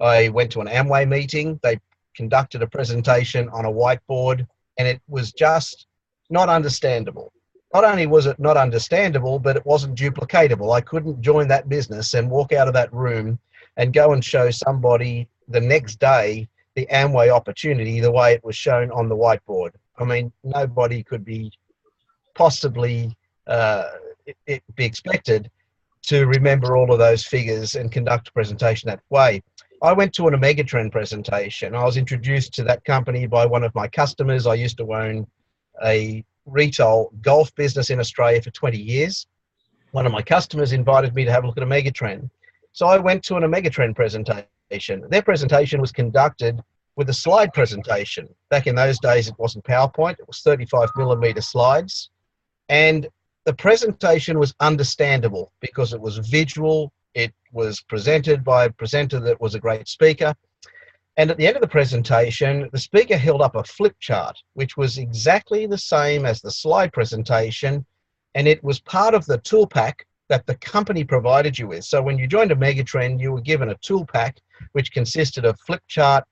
I went to an Amway meeting. They conducted a presentation on a whiteboard, and it was just not understandable. Not only was it not understandable, but it wasn't duplicatable. I couldn't join that business and walk out of that room and go and show somebody the next day the Amway opportunity the way it was shown on the whiteboard. I mean, nobody could be possibly be expected to remember all of those figures and conduct a presentation that way. I went to an Omegatrend presentation. I was introduced to that company by one of my customers. I used to own a retail golf business in Australia for 20 years. One of my customers invited me to have a look at Omegatrend. So I went to an Omegatrend presentation. Their presentation was conducted with a slide presentation. Back in those days, it wasn't PowerPoint, it was 35mm slides. And the presentation was understandable because it was visual, it was presented by a presenter that was a great speaker. And at the end of the presentation, the speaker held up a flip chart, which was exactly the same as the slide presentation. And it was part of the tool pack that the company provided you with. So when you joined Omegatrend, you were given a tool pack, which consisted of flip chart,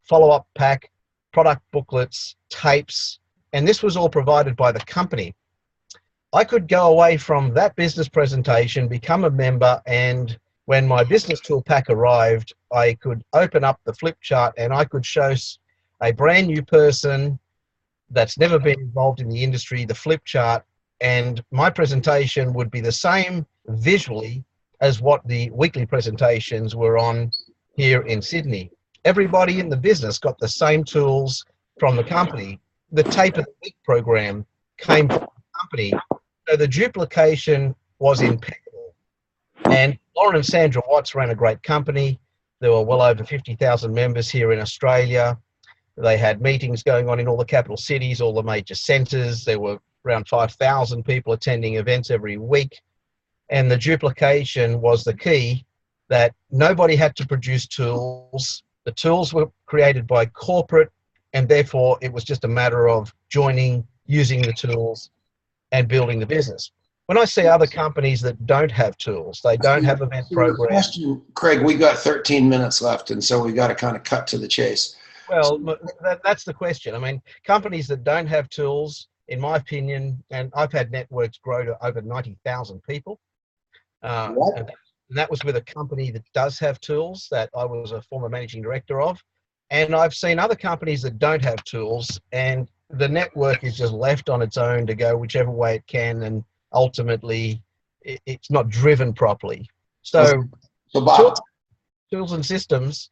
follow-up pack, product booklets, tapes, and this was all provided by the company. I could go away from that business presentation, become a member, and when my business tool pack arrived, I could open up the flip chart and I could show a brand new person that's never been involved in the industry the flip chart, and my presentation would be the same visually as what the weekly presentations were on here in Sydney. Everybody in the business got the same tools from the company. The Tape of the Week program came from the company, so the duplication was impeccable. And Lauren and Sandra Watts ran a great company. There were well over 50,000 members here in Australia. They had meetings going on in all the capital cities, all the major centres. There were around 5,000 people attending events every week. And the duplication was the key, that nobody had to produce tools. The tools were created by corporate, and therefore it was just a matter of joining, using the tools, and building the business. When I see other companies that don't have tools, they don't have event programs.
Question, Craig, we got 13 minutes left, and so we got to kind of cut to the chase.
Well, that's the question. I mean, companies that don't have tools, in my opinion, and I've had networks grow to over 90,000 people. And that was with a company that does have tools that I was a former managing director of. And I've seen other companies that don't have tools, and the network is just left on its own to go whichever way it can, and ultimately it's not driven properly. So
Bob,
tools and systems.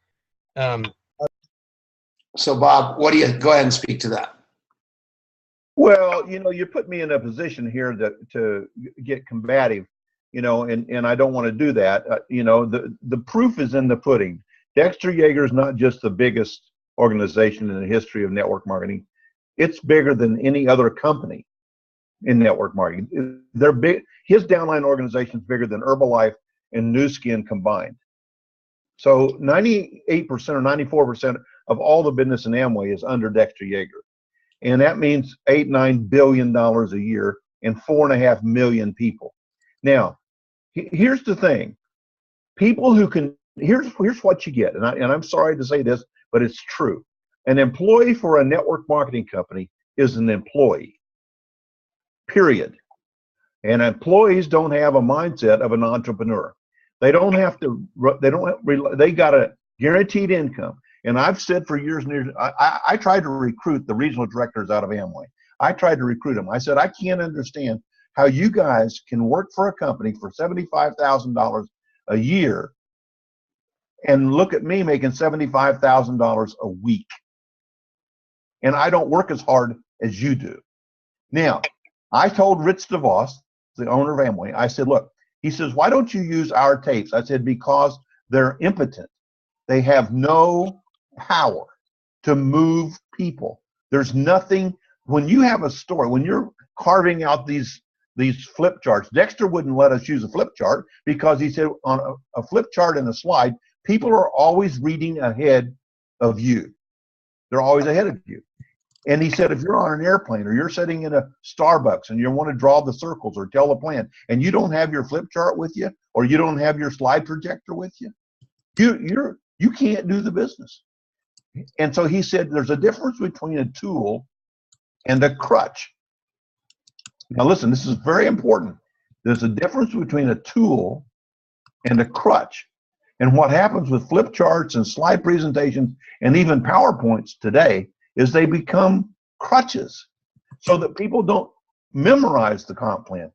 So Bob, what do you, go ahead and speak to that.
Well, you know, you put me in a position here to get combative, you know, and I don't want to do that. You know, the proof is in the pudding. Dexter Yeager is not just the biggest organization in the history of network marketing. It's bigger than any other company in network marketing. They're big. His downline organization is bigger than Herbalife and Nu Skin combined. So 98% or 94% of all the business in Amway is under Dexter Yeager. And that means $8-9 billion a year and 4.5 million people. Now, here's the thing. People who can, here's what you get. And I'm sorry to say this, but it's true. An employee for a network marketing company is an employee. period. And employees don't have a mindset of an entrepreneur. They don't have to, they got a guaranteed income. And I've said for years and years, I tried to recruit the regional directors out of Amway. I tried to recruit them. I said, I can't understand how you guys can work for a company for $75,000 a year and look at me making $75,000 a week. And I don't work as hard as you do. Now, I told Rich DeVos, the owner of Amway, I said, look, he says, why don't you use our tapes? I said, because they're impotent. They have no power to move people. There's nothing, when you have a story, when you're carving out these flip charts, Dexter wouldn't let us use a flip chart because he said on a flip chart and a slide, people are always reading ahead of you. They're always ahead of you. And he said, if you're on an airplane or you're sitting in a Starbucks and you want to draw the circles or tell the plan and you don't have your flip chart with you or you don't have your slide projector with you, you can't do the business. And so he said, there's a difference between a tool and a crutch. Now listen, this is very important. There's a difference between a tool and a crutch. And what happens with flip charts and slide presentations and even PowerPoints today is they become crutches so that people don't memorize the comp plan.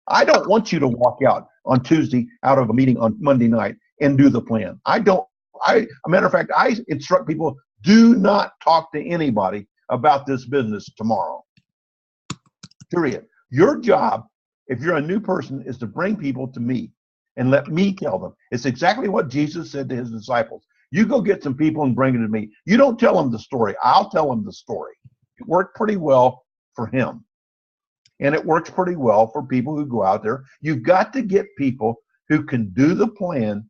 I don't want you to walk out on Tuesday out of a meeting on Monday night and do the plan. A matter of fact, I instruct people, do not talk to anybody about this business tomorrow. Period. Your job, if you're a new person, is to bring people to me and let me tell them. It's exactly what Jesus said to his disciples. You go get some people and bring them to me. You don't tell them the story. I'll tell them the story. It worked pretty well for him. And it works pretty well for people who go out there. You've got to get people who can do the plan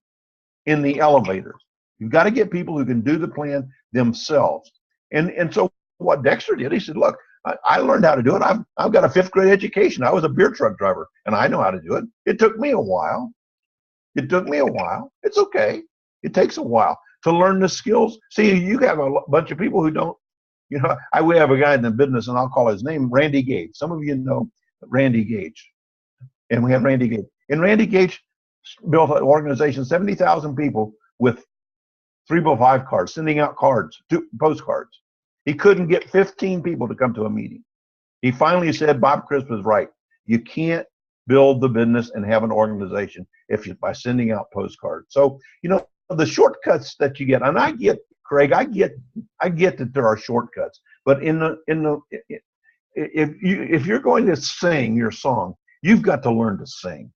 in the elevator. You've got to get people who can do the plan themselves. And so what Dexter did, he said, look, I learned how to do it. I've got a 5th grade education. I was a beer truck driver, and I know how to do it. It took me a while. It's okay. It takes a while to learn the skills. See, you have a bunch of people who don't, we have a guy in the business, and I'll call his name Randy Gage. Some of you know Randy Gage. And we have Randy Gage. And Randy Gage built an organization, 70,000 people with 3x5 cards, sending out cards, postcards. He couldn't get 15 people to come to a meeting. He finally said, Bob Crisp was right. You can't build the business and have an organization by sending out postcards. So, the shortcuts that you get, and I get, Craig, I get that there are shortcuts, but if you're going to sing your song, you've got to learn to sing.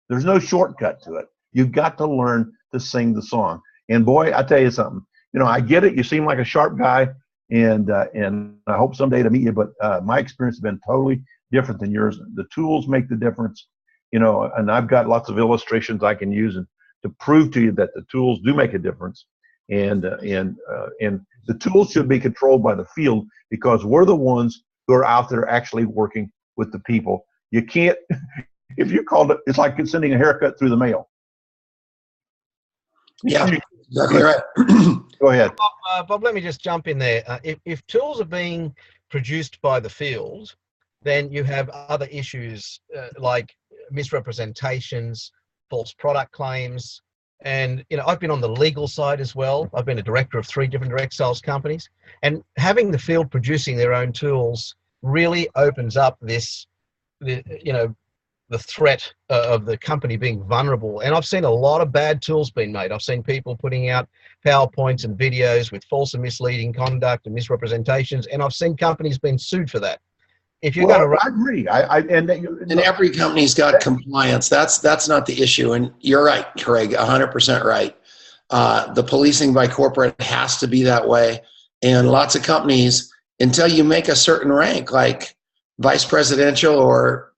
There's no shortcut to it. You've got to learn to sing the song. And boy, I tell you something, I get it. You seem like a sharp guy, and I hope someday to meet you, but my experience has been totally different than yours. The tools make the difference, and I've got lots of illustrations I can use and to prove to you that the tools do make a difference. And the tools should be controlled by the field because we're the ones who are out there actually working with the people. You can't, if you called it, it's like sending a haircut through the mail.
Yeah, exactly right.
Go ahead.
Bob, let me just jump in there. If tools are being produced by the field, then you have other issues like misrepresentations, false product claims. And, I've been on the legal side as well. I've been a director of 3 different direct sales companies. And having the field producing their own tools really opens up the threat of the company being vulnerable. And I've seen a lot of bad tools being made. I've seen people putting out PowerPoints and videos with false and misleading conduct and misrepresentations. And I've seen companies being sued for that. If you're going to,
I agree.
And every company's got compliance. That's not the issue. And you're right, Craig, 100% right. The policing by corporate has to be that way. And lots of companies, until you make a certain rank, like vice presidential or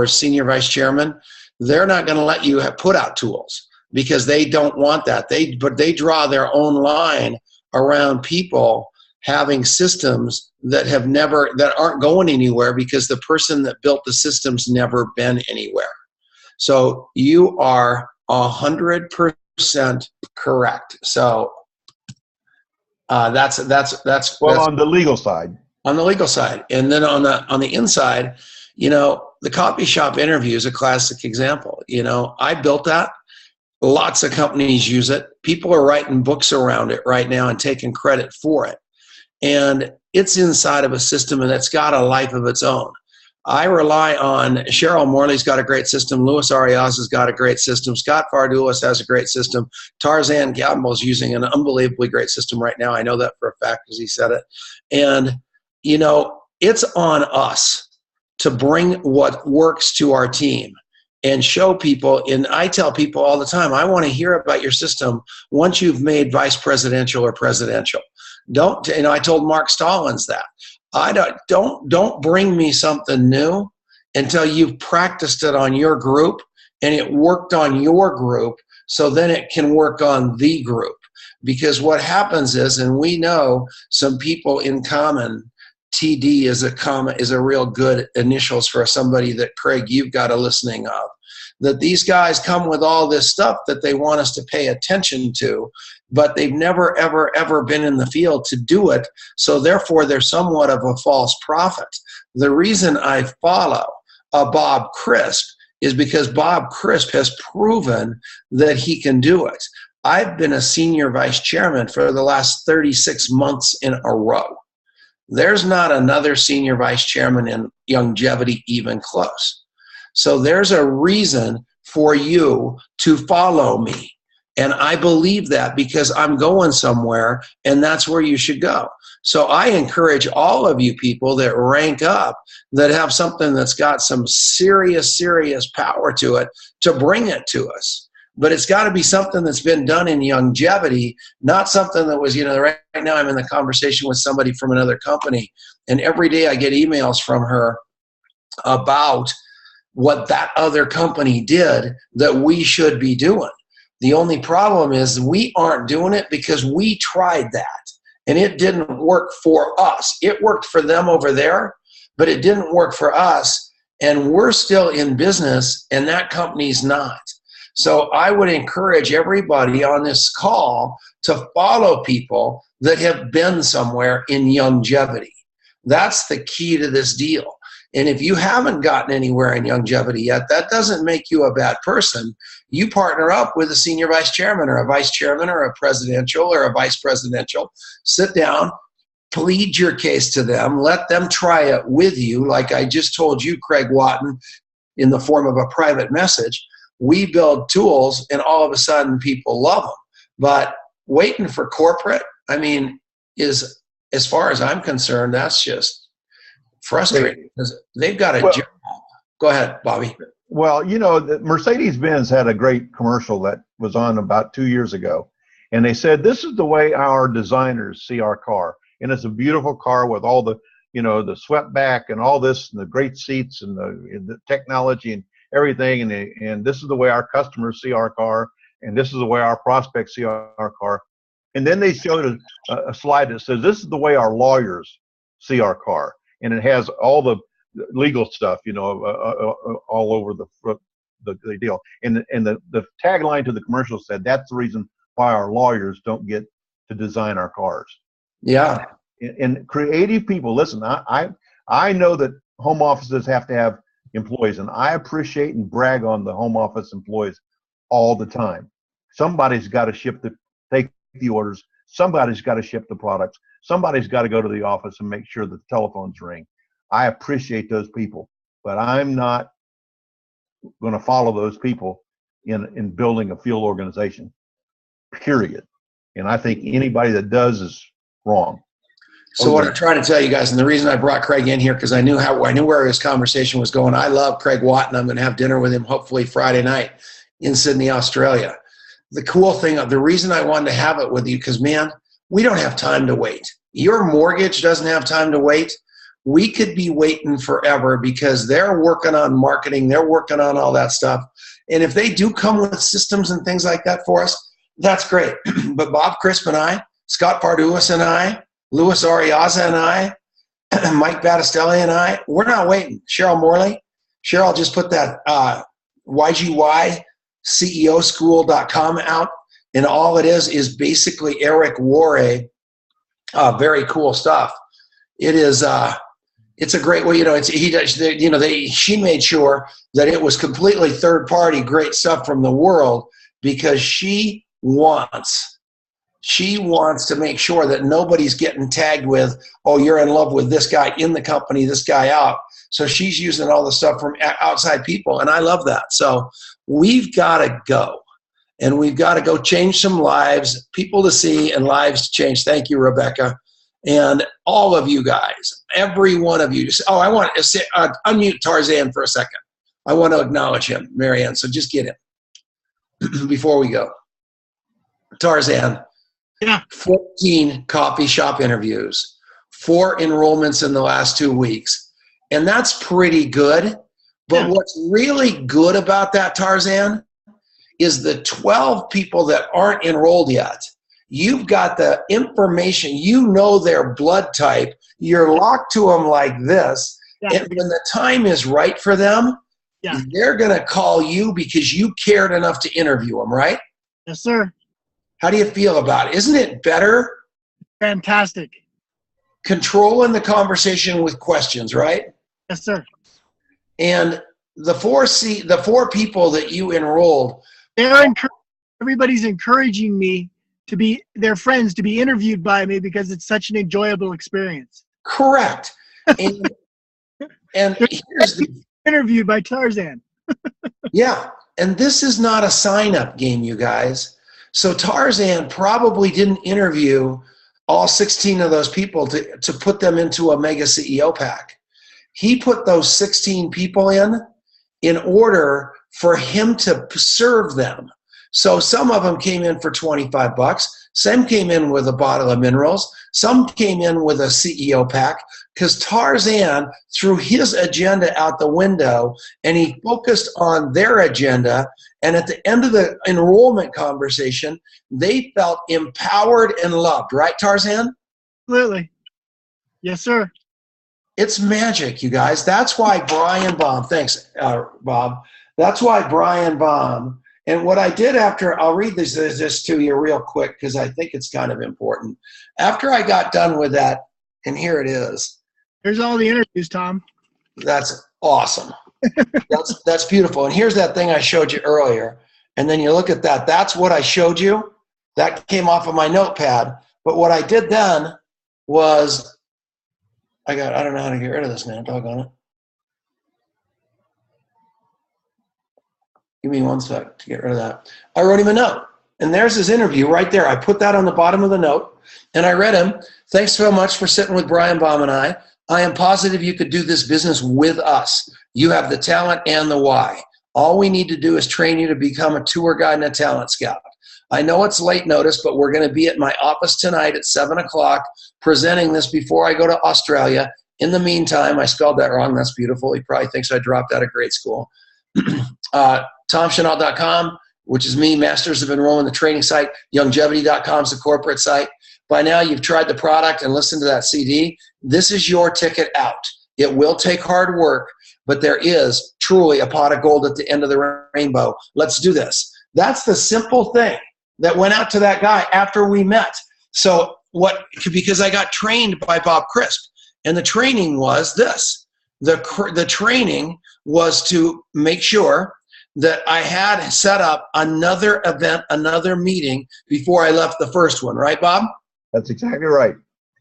senior vice chairman, they're not going to let you put out tools because they don't want that. But they draw their own line around people having systems that aren't going anywhere because the person that built the system's never been anywhere. So you are 100% correct. So that's
on the legal side.
on the legal side. And then on the inside, the coffee shop interview is a classic example. I built that. Lots of companies use it. People are writing books around it right now and taking credit for it. And it's inside of a system, and it's got a life of its own. I rely on Cheryl Morley's got a great system. Luis Ariaza's got a great system. Scott Fardulis has a great system. Tarzan Gamble's using an unbelievably great system right now. I know that for a fact because he said it. And, it's on us to bring what works to our team and show people. And I tell people all the time, I want to hear about your system once you've made vice presidential or presidential. I told Mark Stallings that. Don't bring me something new until you've practiced it on your group and it worked on your group, so then it can work on the group. Because what happens is, and we know some people in common, TD is a real good initials for somebody that, Craig, you've got a listening of, that these guys come with all this stuff that they want us to pay attention to, but they've never, ever, ever been in the field to do it. So therefore, they're somewhat of a false prophet. The reason I follow Bob Crisp is because Bob Crisp has proven that he can do it. I've been a senior vice chairman for the last 36 months in a row. There's not another senior vice chairman in longevity even close. So there's a reason for you to follow me. And I believe that because I'm going somewhere, and that's where you should go. So I encourage all of you people that rank up, that have something that's got some serious, serious power to it, to bring it to us. But it's got to be something that's been done in longevity, not something that was, right now I'm in the conversation with somebody from another company, and every day I get emails from her about what that other company did that we should be doing. The only problem is we aren't doing it because we tried that, and it didn't work for us. It worked for them over there, but it didn't work for us, and we're still in business, and that company's not. So I would encourage everybody on this call to follow people that have been somewhere in longevity. That's the key to this deal. And if you haven't gotten anywhere in longevity yet, that doesn't make you a bad person. You partner up with a senior vice chairman or a vice chairman or a presidential or a vice presidential. Sit down, plead your case to them, let them try it with you, like I just told you, Craig Watton, in the form of a private message. We build tools, and all of a sudden people love them. But waiting for corporate, is, as far as I'm concerned, that's just frustrating because they've got a job. Go ahead, Bobby.
Well, Mercedes-Benz had a great commercial that was on about 2 years ago, and they said, this is the way our designers see our car. And it's a beautiful car with all the, the swept back and all this, and the great seats and the technology and everything, and this is the way our customers see our car, and this is the way our prospects see our car. And then they showed a slide that says, this is the way our lawyers see our car, and it has all the legal stuff, all over the deal. And the tagline to the commercial said, that's the reason why our lawyers don't get to design our cars.
Yeah.
And creative people, listen, I know that home offices have to have employees, and I appreciate and brag on the home office employees all the time. Somebody's got to take the orders. Somebody's got to ship the products. Somebody's got to go to the office and make sure that the telephones ring. I appreciate those people, but I'm not going to follow those people in building a field organization, period. And I think anybody that does is wrong.
So what I'm trying to tell you guys, and the reason I brought Craig in here, because I knew where this conversation was going. I love Craig Watton. I'm going to have dinner with him hopefully Friday night in Sydney, Australia. The cool thing, the reason I wanted to have it with you, because, man, we don't have time to wait. Your mortgage doesn't have time to wait. We could be waiting forever because they're working on marketing. They're working on all that stuff. And if they do come with systems and things like that for us, that's great. But Bob Crisp and I, Scott Fardulis and I, Luis Ariaza and I, Mike Battistelli and I, we're not waiting. Cheryl Morley. Cheryl just put that YGYCEOschool.com out, and all it is basically Eric Worre, very cool stuff. It is. It's a great way. You know, it's he does. You know, she made sure that it was completely third party, great stuff from the world, because she wants to make sure that nobody's getting tagged with, oh, you're in love with this guy in the company, this guy out. So she's using all the stuff from outside people, and I love that. So we've got to go, and we've got to go change some lives, people to see and lives to change. Thank you, Rebecca, and all of you guys, every one of you. Oh, I want to say, unmute Tarzan for a second. I want to acknowledge him, Marianne, so just get him before we go. Tarzan.
Yeah.
14 coffee shop interviews, 4 enrollments in the last 2 weeks. And that's pretty good. But what's really good about that, Tarzan, is the 12 people that aren't enrolled yet. You've got the information, you know their blood type, you're locked to them like this. Yeah. And when the time is right for them, they're going to call you because you cared enough to interview them, right?
Yes, sir.
How do you feel about it? Isn't it better?
Fantastic.
Controlling the conversation with questions, right?
Yes, sir.
And the 4 people that you enrolled,
everybody's encouraging me to be their friends, to be interviewed by me because it's such an enjoyable experience.
Correct. And here's the
interviewed by Tarzan.
Yeah, and this is not a sign-up game, you guys. So Tarzan probably didn't interview all 16 of those people to put them into a mega CEO pack. He put those 16 people in order for him to serve them. So some of them came in for $25. Some came in with a bottle of minerals. Some came in with a CEO pack because Tarzan threw his agenda out the window and he focused on their agenda. And at the end of the enrollment conversation, they felt empowered and loved. Right, Tarzan?
Absolutely. Yes, sir.
It's magic, you guys. That's why Brian Baum, thanks, Bob. That's why Brian Baum, and what I did after, I'll read this to you real quick because I think it's kind of important. After I got done with that, and here it is.
Here's all the interviews, Tom.
That's awesome. That's beautiful. And here's that thing I showed you earlier. And then you look at that. That's what I showed you. That came off of my notepad. But what I did then was, I don't know how to get rid of this, man. Doggone it. Give me 1 sec to get rid of that. I wrote him a note. And there's his interview right there. I put that on the bottom of the note. And I read him. Thanks so much for sitting with Brian Baum and I. I am positive you could do this business with us. You have the talent and the why. All we need to do is train you to become a tour guide and a talent scout. I know it's late notice, but we're going to be at my office tonight at 7 o'clock presenting this before I go to Australia. In the meantime, I spelled that wrong. That's beautiful. He probably thinks I dropped out of grade school. TomChanel.com, which is me, Masters of Enrollment, the training site. Youngevity.com is the corporate site. By now, you've tried the product and listened to that CD. This is your ticket out. It will take hard work, but there is truly a pot of gold at the end of the rainbow. Let's do this. That's the simple thing that went out to that guy after we met. So because I got trained by Bob Crisp, and the training was this. The training was to make sure that I had set up another event, another meeting before I left the first one. Right, Bob?
That's exactly right.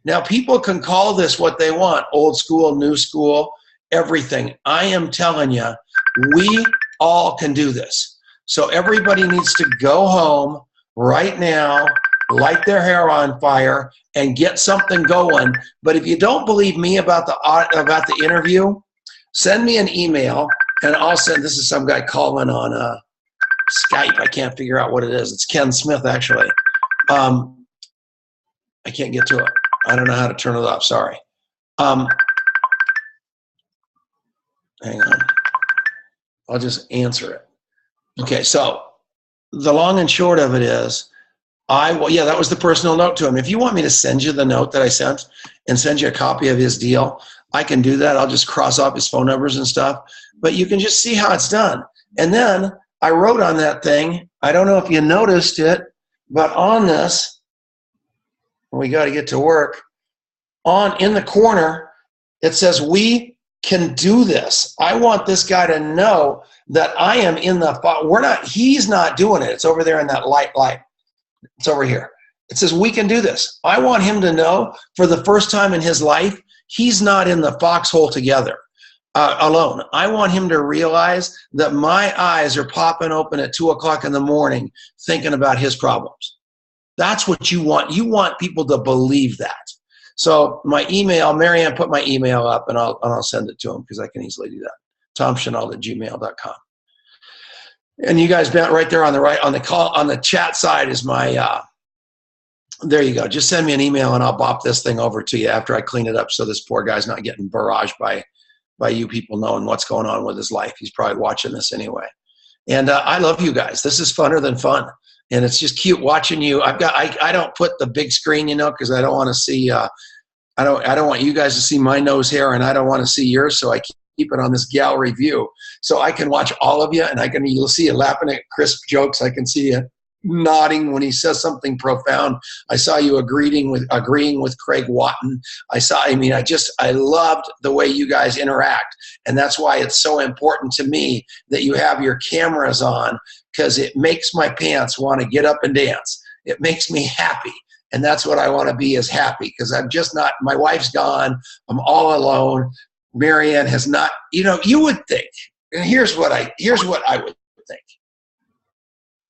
Now, people can call this what they want, old school, new school, everything. I am telling you, we all can do this. So everybody needs to go home right now, light their hair on fire, and get something going. But if you don't believe me about the interview, send me an email, and I'll send. This is some guy calling on Skype. I can't figure out what it is. It's Ken Smith, actually. I can't get to it. I don't know how to turn it off. Sorry. Hang on. I'll just answer it. Okay, so the long and short of it is, that was the personal note to him. If you want me to send you the note that I sent and send you a copy of his deal, I can do that. I'll just cross off his phone numbers and stuff. But you can just see how it's done. And then I wrote on that thing, I don't know if you noticed it, but on this, we got to get to work. in the corner, it says, "We can do this." I want this guy to know that I am in the, he's not doing it. It's over there in that light. It's over here. It says, "We can do this." I want him to know for the first time in his life, he's not in the foxhole together, alone. I want him to realize that my eyes are popping open at 2:00 in the morning thinking about his problems. That's what you want. You want people to believe that. So my email, Marianne put my email up, and I'll send it to him because I can easily do that. TomChenault@gmail.com. And you guys, right there on the chat side is my, there you go. Just send me an email and I'll bop this thing over to you after I clean it up so this poor guy's not getting barraged by you people knowing what's going on with his life. He's probably watching this anyway. And I love you guys. This is funner than fun. And it's just cute watching you. I don't put the big screen, because I don't want to see, I don't want you guys to see my nose hair, and I don't want to see yours, so I keep it on this gallery view. So I can watch all of you, and you'll see you laughing at crisp jokes. I can see you nodding when he says something profound. I saw you agreeing with Craig Watton. I loved the way you guys interact. And that's why it's so important to me that you have your cameras on, because it makes my pants want to get up and dance. It makes me happy. And that's what I want to be, is happy, because I'm just not, my wife's gone. I'm all alone. Marianne has not, you would think, and here's what I would think.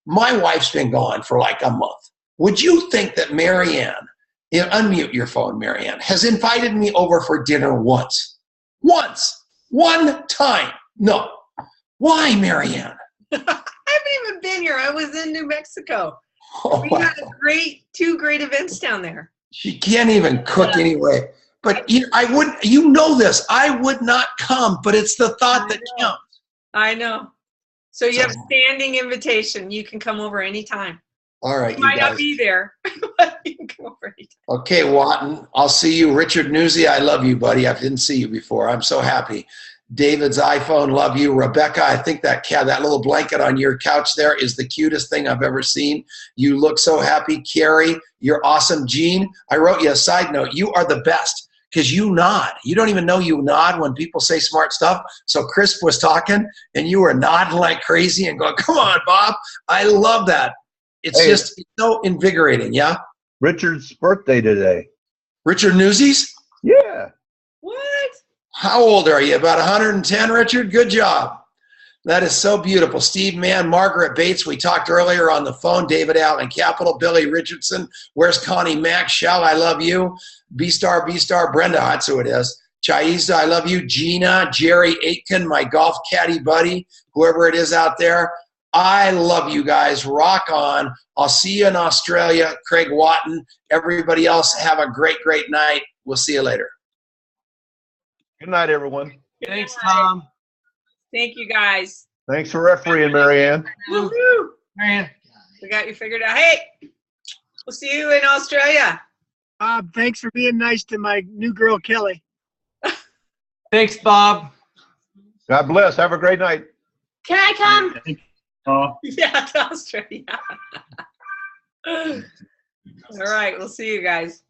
My wife's been gone for like a month. Would you think that Marianne, unmute your phone, Marianne, has invited me over for dinner once? One time. No. Why, Marianne?
I haven't even been here. I was in New Mexico.
Oh,
We had two great events down there.
She can't even cook anyway. But I would not come, but it's the thought that counts.
I know. So you have standing invitation. You can come over anytime.
All right,
You might not be there, but you can come over anytime.
Okay, Watton, I'll see you. Richard Newsy, I love you, buddy. I didn't see you before. I'm so happy. David's iPhone, love you. Rebecca, I think that little blanket on your couch there is the cutest thing I've ever seen. You look so happy. Carrie, you're awesome. Gene, I wrote you a side note. You are the best, because you nod. You don't even know you nod when people say smart stuff. So Chris was talking, and you were nodding like crazy and going, "Come on, Bob." I love that. It's so invigorating, yeah?
Richard's birthday today.
Richard Newsies?
Yeah.
What?
How old are you? About 110, Richard? Good job. That is so beautiful. Steve Mann, Margaret Bates, we talked earlier on the phone. David Allen Capital, Billy Richardson. Where's Connie Mack? Shell, I love you. B-Star, Brenda, that's who it is. Chaiza, I love you. Gina, Jerry Aitken, my golf caddy buddy, whoever it is out there. I love you guys. Rock on. I'll see you in Australia. Craig Watton. Everybody else, have a great, great night. We'll see you later.
Good night, everyone.
Thanks, Tom.
Thank you, guys.
Thanks for refereeing, Marianne.
Woo-hoo.
Man.
We got you figured out. Hey, we'll see you in Australia.
Bob, thanks for being nice to my new girl, Kelly.
Thanks, Bob.
God bless. Have a great night.
Can I come?
Yeah, to Australia. All right, we'll see you guys.